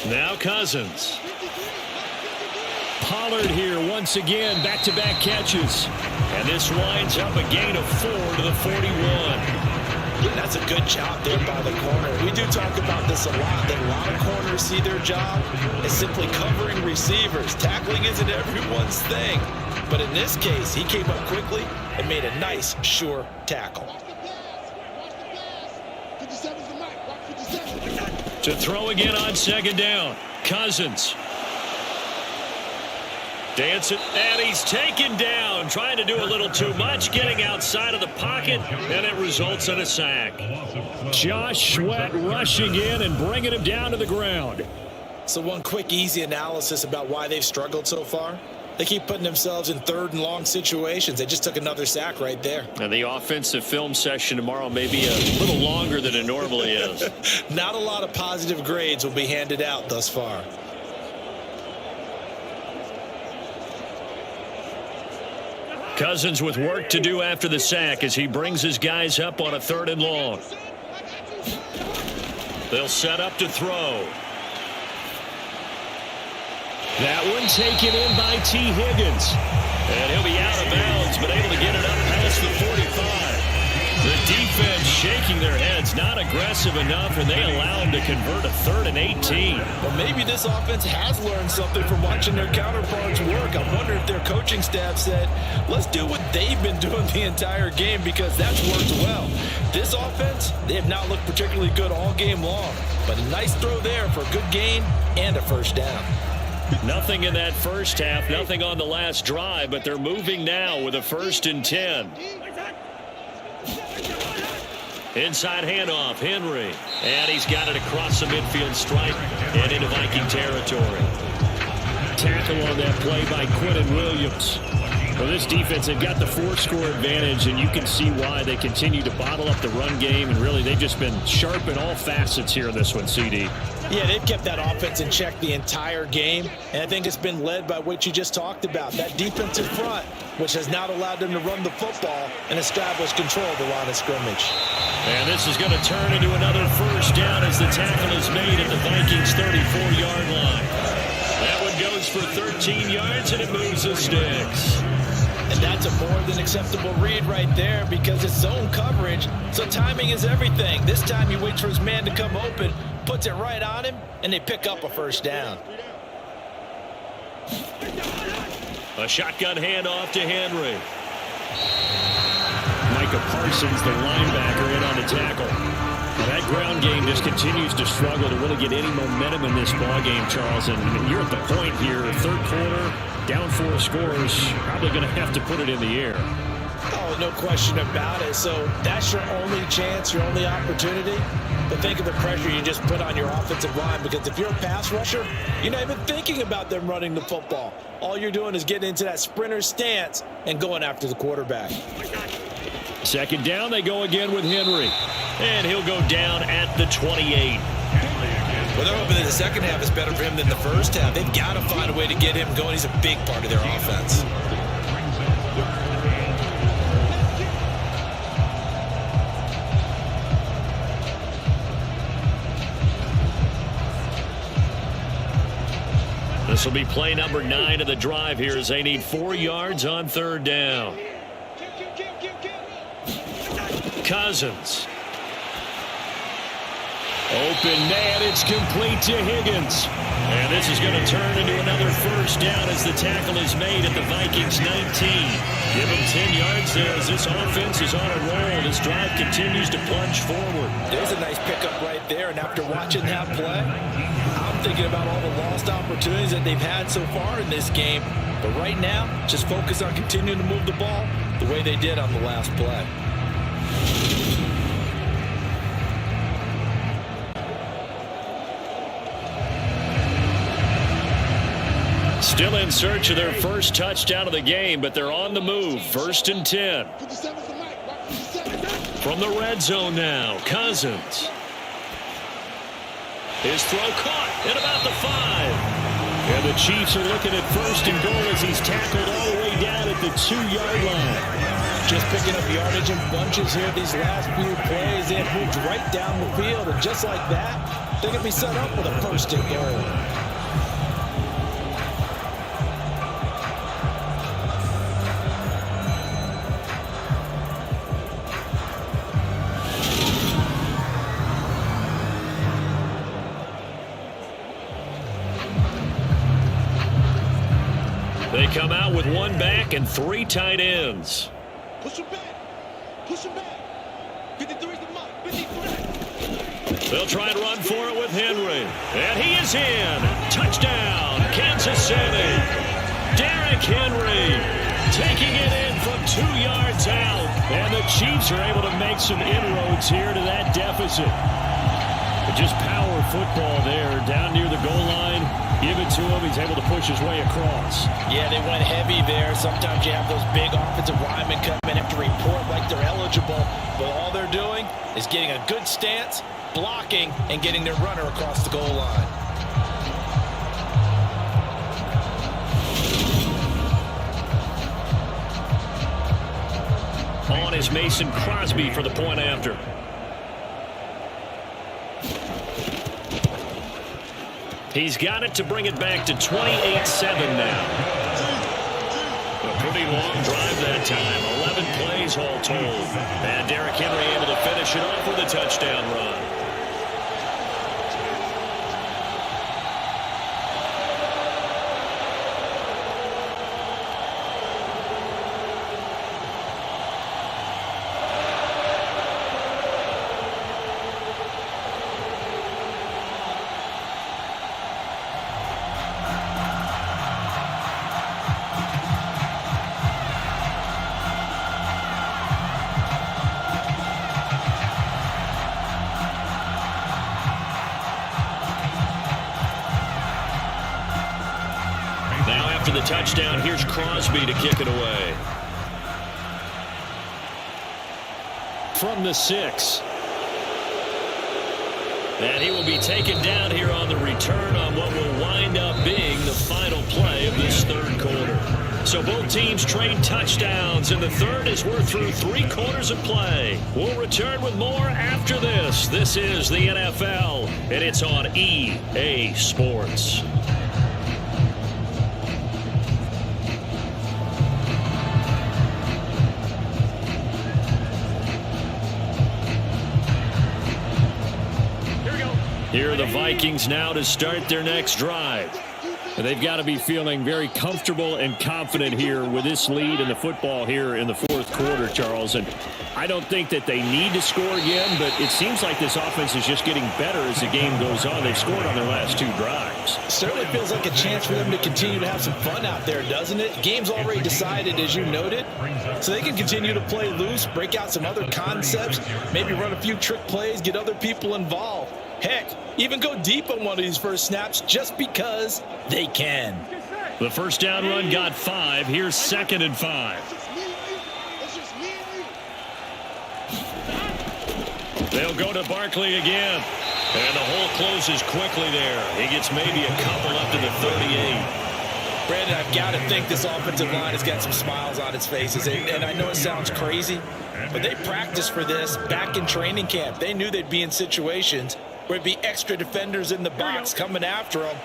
Now Cousins. Pollard here once again, back-to-back catches. And this winds up a gain of 4 to the 41. That's a good job there by the corner. We do talk about this a lot, that a lot of corners see their job as simply covering receivers. Tackling isn't everyone's thing. But in this case, he came up quickly and made a nice, sure tackle. To throw again on 2nd down. Cousins. Dancing, and he's taken down. Trying to do a little too much, getting outside of the pocket, and it results in a sack. Josh Sweat rushing in and bringing him down to the ground. So one quick, easy analysis about why they've struggled so far. They keep putting themselves in 3rd and long situations. They just took another sack right there. And the offensive film session tomorrow may be a little longer than it normally is. Not a lot of positive grades will be handed out thus far. Cousins with work to do after the sack as he brings his guys up on a 3rd and long. They'll set up to throw. That one taken in by T. Higgins. And he'll be out of bounds, but able to get it up past the 45. The defense shaking their heads, not aggressive enough, and they allow him to convert a 3rd and 18. Well, maybe this offense has learned something from watching their counterparts work. I wonder if their coaching staff said, let's do what they've been doing the entire game because that's worked well. This offense, they have not looked particularly good all game long, but a nice throw there for a good gain and a first down. Nothing in that first half, nothing on the last drive, but they're moving now with a 1st and 10. Inside handoff, Henry. And he's got it across the midfield stripe and into Viking territory. Tackle on that play by Quentin Williams. Well, this defense, they've got the 4-score advantage, and you can see why they continue to bottle up the run game, and really they've just been sharp in all facets here in this one, CD. Yeah, they've kept that offense in check the entire game, and I think it's been led by what you just talked about, that defensive front, which has not allowed them to run the football and establish control of the line of scrimmage. And this is going to turn into another first down as the tackle is made at the Vikings' 34-yard line. That one goes for 13 yards, and it moves the sticks. And that's a more than acceptable read right there because it's zone coverage, so timing is everything. This time he waits for his man to come open, puts it right on him, and they pick up a first down. A shotgun handoff to Henry. Micah Parsons, the linebacker, in on the tackle. Well, that ground game just continues to struggle to really get any momentum in this ball game, Charles. And you're at the point here, 3rd quarter, down 4 scores, probably going to have to put it in the air. Oh, no question about it. So that's your only chance, your only opportunity. But think of the pressure you just put on your offensive line, because if you're a pass rusher, you're not even thinking about them running the football. All you're doing is getting into that sprinter stance and going after the quarterback. 2nd down, they go again with Henry. And he'll go down at the 28. Well, they're hoping that the second half is better for him than the first half. They've got to find a way to get him going. He's a big part of their offense. This will be play number 9 of the drive here as they need 4 yards on 3rd down. Cousins. Open man, it's complete to Higgins. And this is going to turn into another first down as the tackle is made at the Vikings 19. Give them 10 yards there as this offense is on a roll. This drive continues to plunge forward. There's a nice pickup right there, and after watching that play, I'm thinking about all the lost opportunities that they've had so far in this game. But right now, just focus on continuing to move the ball the way they did on the last play. Still in search of their first touchdown of the game, but they're on the move. 1st and 10. From the red zone now, Cousins. His throw caught at about the 5. And the Chiefs are looking at 1st and goal as he's tackled all the way down at the 2-yard line. Just picking up yardage in bunches here these last few plays. They have moved right down the field, and just like that, they're going to be set up with a 1st and goal. They come out with 1 back and 3 tight ends. Push him back. Push him back. 53's the mark. 53. They'll try and run for it with Henry. And he is in. Touchdown, Kansas City. Derrick Henry taking it in from 2 yards out. And the Chiefs are able to make some inroads here to that deficit. But just power football there down near the goal line. Give it to him. He's able to push his way across. Yeah, they went heavy there. Sometimes you have those big offensive linemen come in and have to report like they're eligible. But all they're doing is getting a good stance, blocking, and getting their runner across the goal line. On is Mason Crosby for the point after. He's got it to bring it back to 28-7 now. A pretty long drive that time. 11 plays all told. And Derrick Henry able to finish it off with a touchdown run. After the touchdown, here's Crosby to kick it away. From the 6. And he will be taken down here on the return on what will wind up being the final play of this 3rd quarter. So both teams trade touchdowns, and the 3rd as we're through 3 quarters of play. We'll return with more after this. This is the NFL, and it's on EA Sports. Here are the Vikings now to start their next drive. They've got to be feeling very comfortable and confident here with this lead in the football here in the 4th quarter, Charles. And I don't think that they need to score again, but it seems like this offense is just getting better as the game goes on. They've scored on their last 2 drives. Certainly feels like a chance for them to continue to have some fun out there, doesn't it? Game's already decided, as you noted, so they can continue to play loose, break out some other concepts, maybe run a few trick plays, get other people involved. Heck, even go deep on one of these first snaps just because they can. The first down run got 5. Here's 2nd and 5. They'll go to Barkley again. And the hole closes quickly there. He gets maybe a couple up to the 38. Brandon, I've got to think this offensive line has got some smiles on its faces. And I know it sounds crazy, but they practiced for this back in training camp. They knew they'd be in situations where it'd be extra defenders in the box coming after them,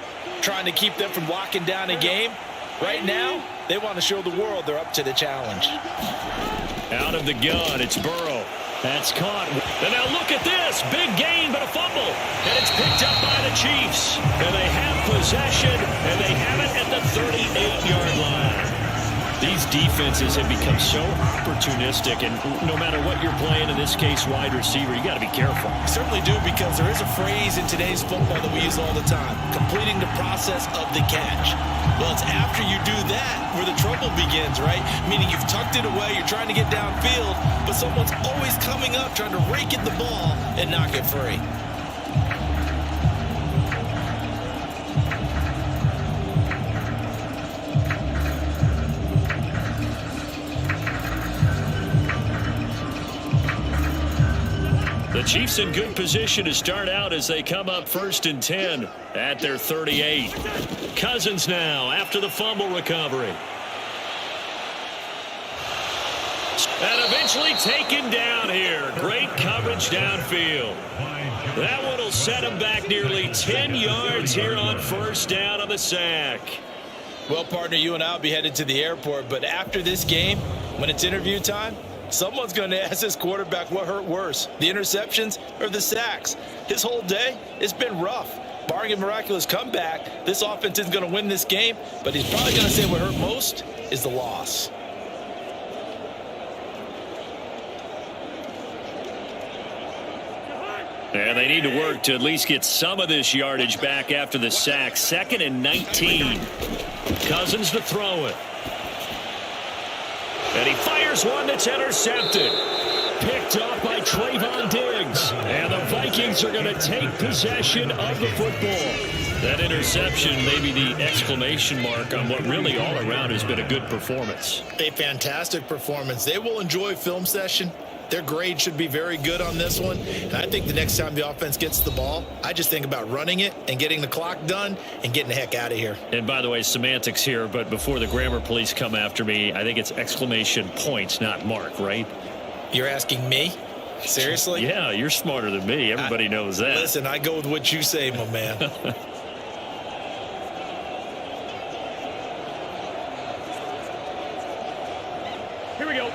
trying to keep them from locking down a game. Right now, they want to show the world they're up to the challenge. Out of the gun, it's Burrow. That's caught. And now look at this. Big gain, but a fumble. And it's picked up by the Chiefs. And they have possession, and they have it at the 38-yard line. These defenses have become so opportunistic, and no matter what you're playing, in this case, wide receiver, you got to be careful. Certainly do, because there is a phrase in today's football that we use all the time, completing the process of the catch. Well, it's after you do that where the trouble begins, right? Meaning you've tucked it away, you're trying to get downfield, but someone's always coming up trying to rake at the ball and knock it free. The Chiefs in good position to start out as they come up 1st and 10 at their 38. Cousins now after the fumble recovery. And eventually taken down here. Great coverage downfield. That one will set him back nearly 10 yards here on 1st down on the sack. Well, partner, you and I will be headed to the airport, but after this game, when it's interview time, someone's going to ask this quarterback what hurt worse, the interceptions or the sacks. His whole day, it's been rough. Barring a miraculous comeback, this offense isn't going to win this game, but he's probably going to say what hurt most is the loss. And they need to work to at least get some of this yardage back after the sack. 2nd and 19. Cousins to throw it. And he fires one that's intercepted. Picked up by Trayvon Diggs. And the Vikings are going to take possession of the football. That interception may be the exclamation mark on what really all around has been a good performance. A fantastic performance. They will enjoy film session. Their grade should be very good on this one. And I think the next time the offense gets the ball, I just think about running it and getting the clock done and getting the heck out of here. And by the way, semantics here, but before the grammar police come after me, I think it's exclamation points, not mark, right? You're asking me? Seriously? Yeah, you're smarter than me. Everybody knows that. Listen, I go with what you say, my man. Here we go.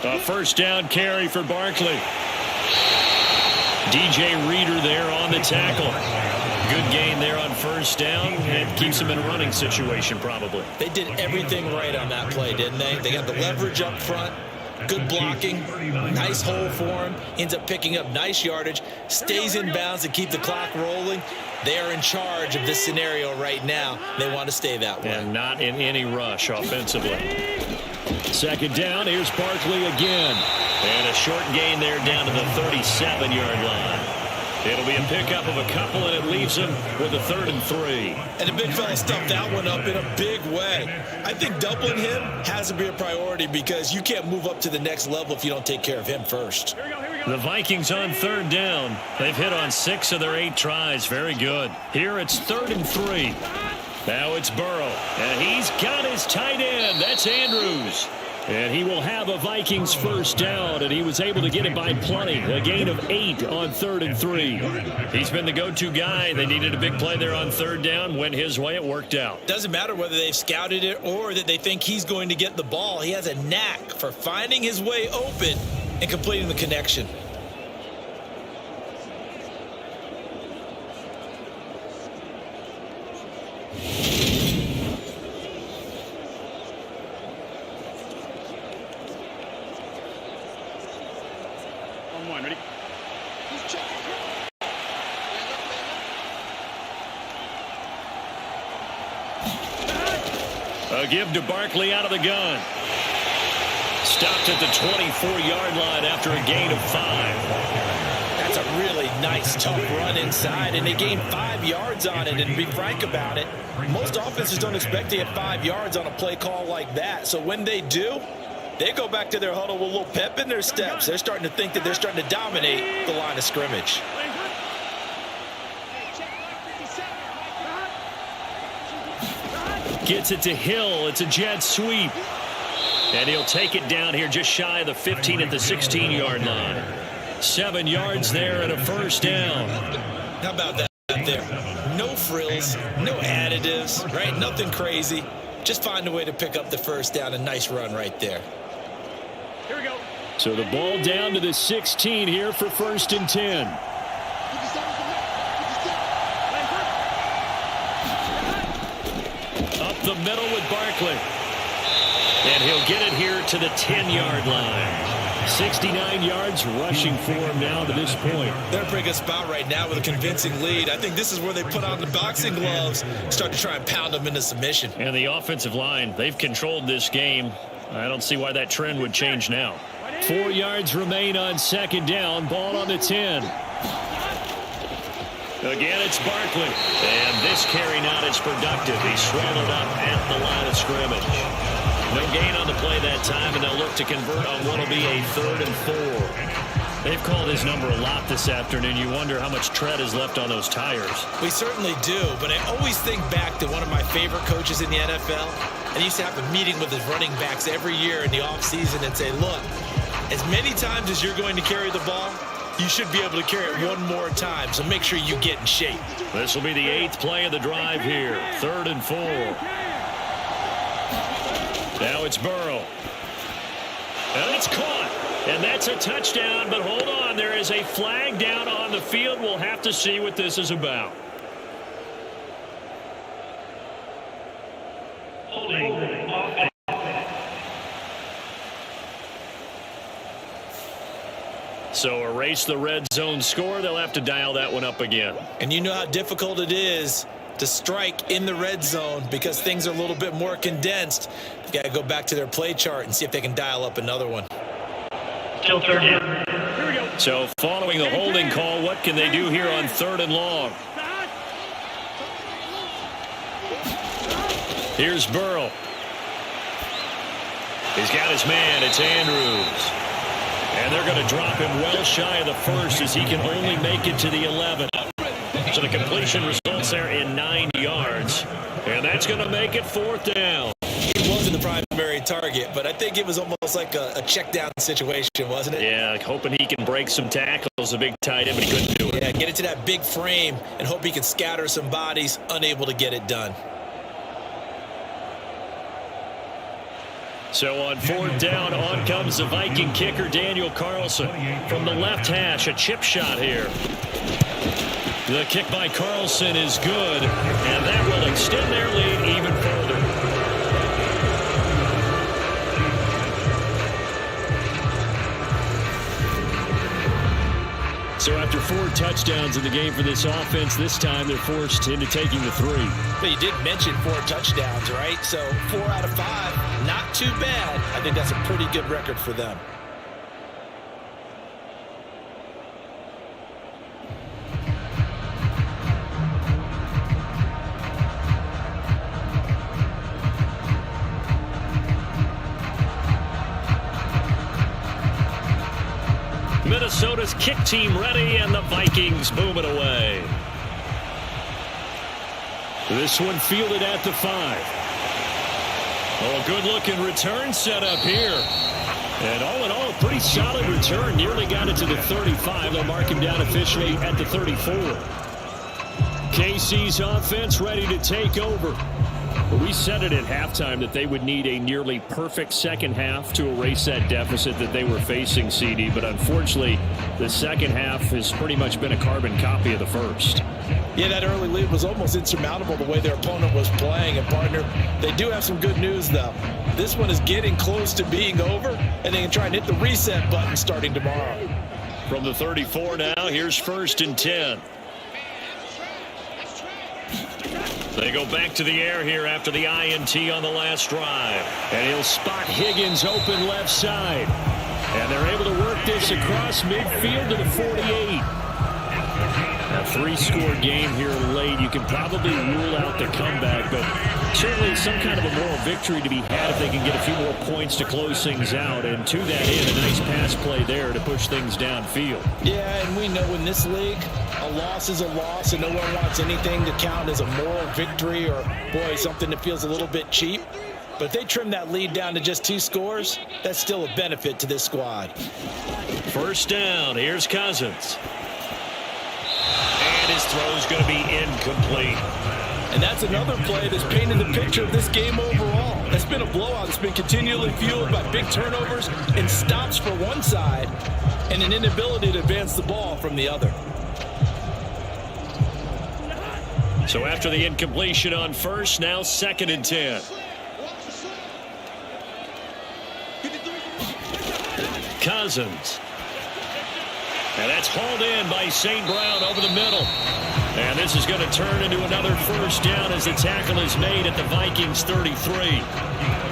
A 1st down carry for Barkley. DJ Reader there on the tackle. Good gain there on 1st down. It keeps him in a running situation probably. They did everything right on that play, didn't they? They got the leverage up front. Good blocking. Nice hole for him. Ends up picking up nice yardage. Stays in bounds to keep the clock rolling. They are in charge of this scenario right now. They want to stay that way. And not in any rush offensively. 2nd down. Here's Barkley again. And a short gain there down to the 37-yard line. It'll be a pickup of a couple, and it leaves him with a 3rd and 3. And the big fella stuffed that one up in a big way. I think doubling him has to be a priority because you can't move up to the next level if you don't take care of him first. The Vikings on 3rd down. They've hit on 6 of their 8 tries. Very good. Here it's 3rd and 3. Now it's Burrow. And he's got his tight end. That's Andrews. And he will have a Vikings 1st down, and he was able to get it by plenty. A gain of 8 on 3rd and 3. He's been the go-to guy. They needed a big play there on 3rd down. Went his way. It worked out. Doesn't matter whether they've scouted it or that they think he's going to get the ball. He has a knack for finding his way open and completing the connection. Ready? A give to Barkley out of the gun. Stopped at the 24-yard line after a gain of 5. That's a really nice, tough run inside, and they gained 5 yards on it. And to be frank about it, most offenses don't expect to get 5 yards on a play call like that. So when they do, they go back to their huddle with a little pep in their steps. They're starting to think that they're starting to dominate the line of scrimmage. Gets it to Hill. It's a jet sweep. And he'll take it down here just shy of the 15 at the 16-yard line. 7 yards there and a 1st down. How about that there? No frills, no additives, right? Nothing crazy. Just find a way to pick up the 1st down. A nice run right there. Here we go. So the ball down to the 16 here for 1st and 10. Up the middle with Barkley. And he'll get it here to the 10-yard line. 69 yards rushing for him now to this point. They're in a pretty good spot right now with a convincing lead. I think this is where they put on the boxing gloves, start to try and pound them into submission. And the offensive line, they've controlled this game. I don't see why that trend would change now. 4 yards remain on 2nd down. Ball on the 10. Again, it's Barkley. And this carry not as productive. He's swallowed up at the line of scrimmage. No gain on the play that time, and they'll look to convert on what will be a 3rd and 4. They've called his number a lot this afternoon. You wonder how much tread is left on those tires. We certainly do, but I always think back to one of my favorite coaches in the NFL. And he used to have a meeting with his running backs every year in the offseason and say, look, as many times as you're going to carry the ball, you should be able to carry it one more time, so make sure you get in shape. This will be the 8th play of the drive here. 3rd and 4. Now it's Burrow. And it's caught. And that's a touchdown, but hold on. There is a flag down on the field. We'll have to see what this is about. So erase the red zone score. They'll have to dial that one up again. And you know how difficult it is to strike in the red zone because things are a little bit more condensed. You got to go back to their play chart and see if they can dial up another one. Still 3rd down. Here we go. So following the holding call, what can they do here on 3rd and long? Here's Burrow. He's got his man. It's Andrews. And they're going to drop him well shy of the 1st as he can only make it to the 11th. So the completion results there in 9 yards. And that's going to make it 4th down. He wasn't the primary target, but I think it was almost like a check down situation, wasn't it? Yeah, hoping he can break some tackles, a big tight end, but he couldn't do it. Yeah, get into that big frame and hope he can scatter some bodies, unable to get it done. So on 4th down, on comes the Viking kicker, Daniel Carlson. From the left hash, a chip shot here. The kick by Carlson is good, and that will extend their lead even further. So after 4 touchdowns in the game for this offense, this time they're forced into taking the 3. But you did mention 4 touchdowns, right? So 4 out of 5, not too bad. I think that's a pretty good record for them. Minnesota's kick team ready, and the Vikings boom it away. This one fielded at the 5. Oh, a good-looking return set up here. And all in all, a pretty solid return. Nearly got it to the 35. They'll mark him down officially at the 34. KC's offense ready to take over. We said it at halftime that they would need a nearly perfect second half to erase that deficit that they were facing, CD. But unfortunately, the second half has pretty much been a carbon copy of the first. Yeah, that early lead was almost insurmountable the way their opponent was playing. And, partner, they do have some good news, though. This one is getting close to being over, and they can try and hit the reset button starting tomorrow. From the 34 now, here's 1st and 10. They go back to the air here after the INT on the last drive. And he'll spot Higgins open left side. And they're able to work this across midfield to the 48. A 3-score game here late. You can probably rule out the comeback, but certainly some kind of a moral victory to be had if they can get a few more points to close things out. And to that end, a nice pass play there to push things downfield. Yeah, and we know in this league, a loss is a loss, and no one wants anything to count as a moral victory or, boy, something that feels a little bit cheap. But if they trim that lead down to just 2 scores, that's still a benefit to this squad. 1st down. Here's Cousins. And his throw's going to be incomplete. And that's another play that's painted the picture of this game overall. It's been a blowout. It's been continually fueled by big turnovers and stops for one side and an inability to advance the ball from the other. So after the incompletion on 1st, now 2nd and 10. Cousins. And that's hauled in by St. Brown over the middle. And this is going to turn into another first down as the tackle is made at the Vikings 33.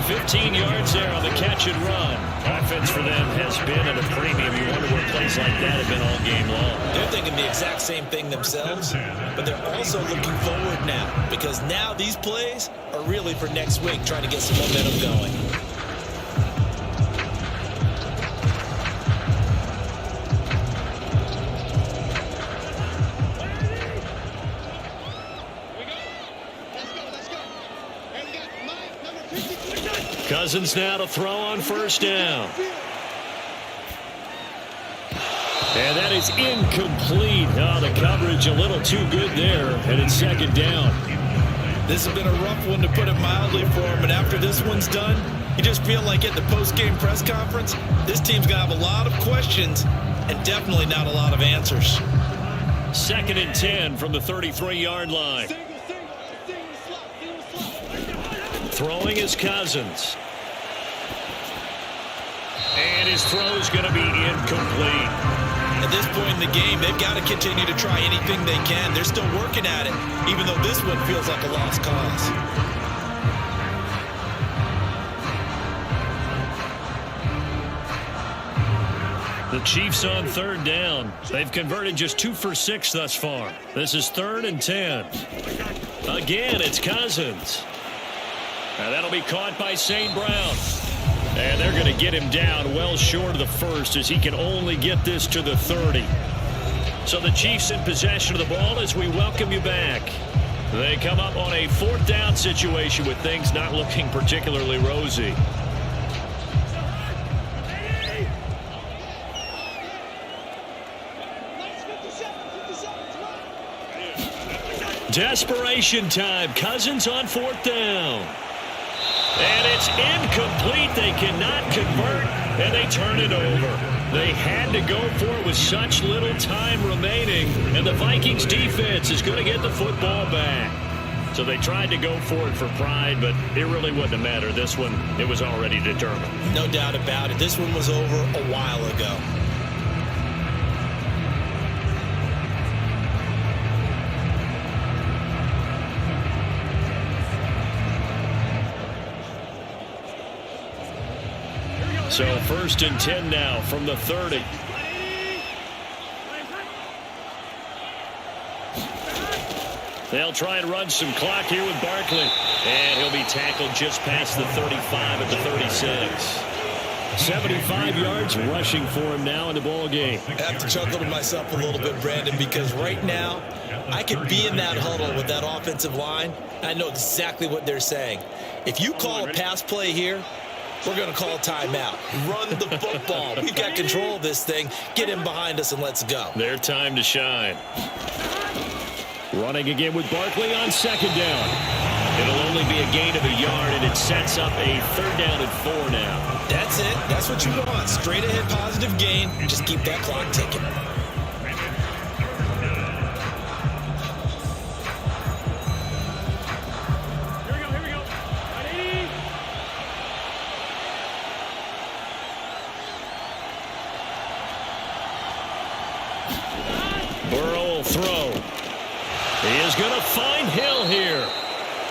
15 yards there on the catch and run. Offense for them has been at a premium. You wonder where plays like that have been all game long. They're thinking the exact same thing themselves, but they're also looking forward now because now these plays are really for next week, trying to get some momentum going. Cousins now to throw on first down. And that is incomplete. Oh, the coverage a little too good there, and it's second down. This has been a rough one, to put it mildly, for him, and after this one's done, you just feel like at the post-game press conference, this team's going to have a lot of questions and definitely not a lot of answers. 2nd and 10 from the 33-yard line. Throwing is Cousins. And his throw is going to be incomplete. At this point in the game, they've got to continue to try anything they can. They're still working at it, even though this one feels like a lost cause. The Chiefs on 3rd down. They've converted just 2 for 6 thus far. This is 3rd and 10. Again, it's Cousins. And that'll be caught by St. Brown. And they're going to get him down well short of the first as he can only get this to the 30. So the Chiefs in possession of the ball as we welcome you back. They come up on a 4th down situation with things not looking particularly rosy. Desperation time. Cousins on 4th down. And it's incomplete. They cannot convert, and they turn it over. They had to go for it with such little time remaining, and the Vikings defense is going to get the football back. So they tried to go for it for pride, but it really wouldn't have mattered. This one, it was already determined. No doubt about it. This one was over a while ago. So 1st and 10 now from the 30. They'll try and run some clock here with Barkley. And he'll be tackled just past the 35 at the 36. 75 yards rushing for him now in the ball game. I have to chuckle to myself a little bit, Brandon, because right now I could be in that huddle with that offensive line. I know exactly what they're saying. If you call a pass play here, we're going to call timeout. Run the football. We've got control of this thing. Get him behind us and let's go. Their time to shine. Running again with Barkley on 2nd down. It'll only be a gain of a yard, and it sets up a 3rd down and 4 now. That's it. That's what you want. Straight ahead positive gain. Just keep that clock ticking. Burrow will throw. He is going to find Hill here.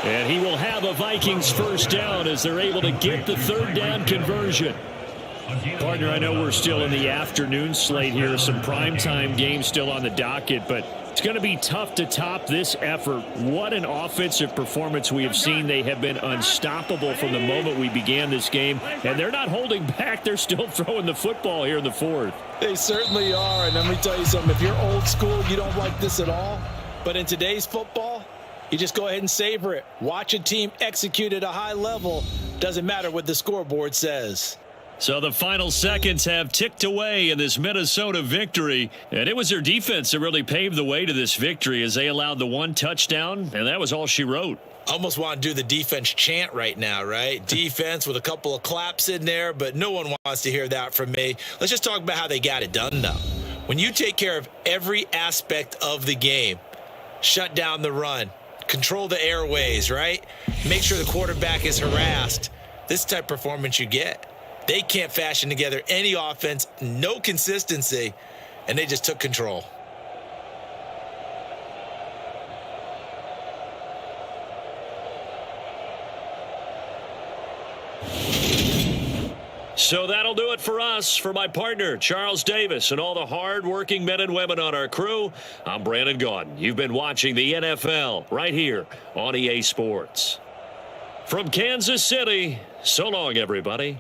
And he will have a Vikings first down as they're able to get the 3rd down conversion. Partner, I know we're still in the afternoon slate here. Some primetime games still on the docket, but it's going to be tough to top this effort. What an offensive performance we have seen. They have been unstoppable from the moment we began this game, and they're not holding back. They're still throwing the football here in the 4th. They certainly are, and let me tell you something. If you're old school, you don't like this at all. But in today's football, you just go ahead and savor it. Watch a team execute at a high level. Doesn't matter what the scoreboard says. So the final seconds have ticked away in this Minnesota victory. And it was their defense that really paved the way to this victory as they allowed the 1 touchdown, and that was all she wrote. Almost want to do the defense chant right now, right? Defense with a couple of claps in there, but no one wants to hear that from me. Let's just talk about how they got it done, though. When you take care of every aspect of the game, shut down the run, control the airways, right? Make sure the quarterback is harassed. This type of performance you get. They can't fashion together any offense, no consistency, and they just took control. So that'll do it for us. For my partner, Charles Davis, and all the hard-working men and women on our crew, I'm Brandon Gaudin. You've been watching the NFL right here on EA Sports. From Kansas City, so long, everybody.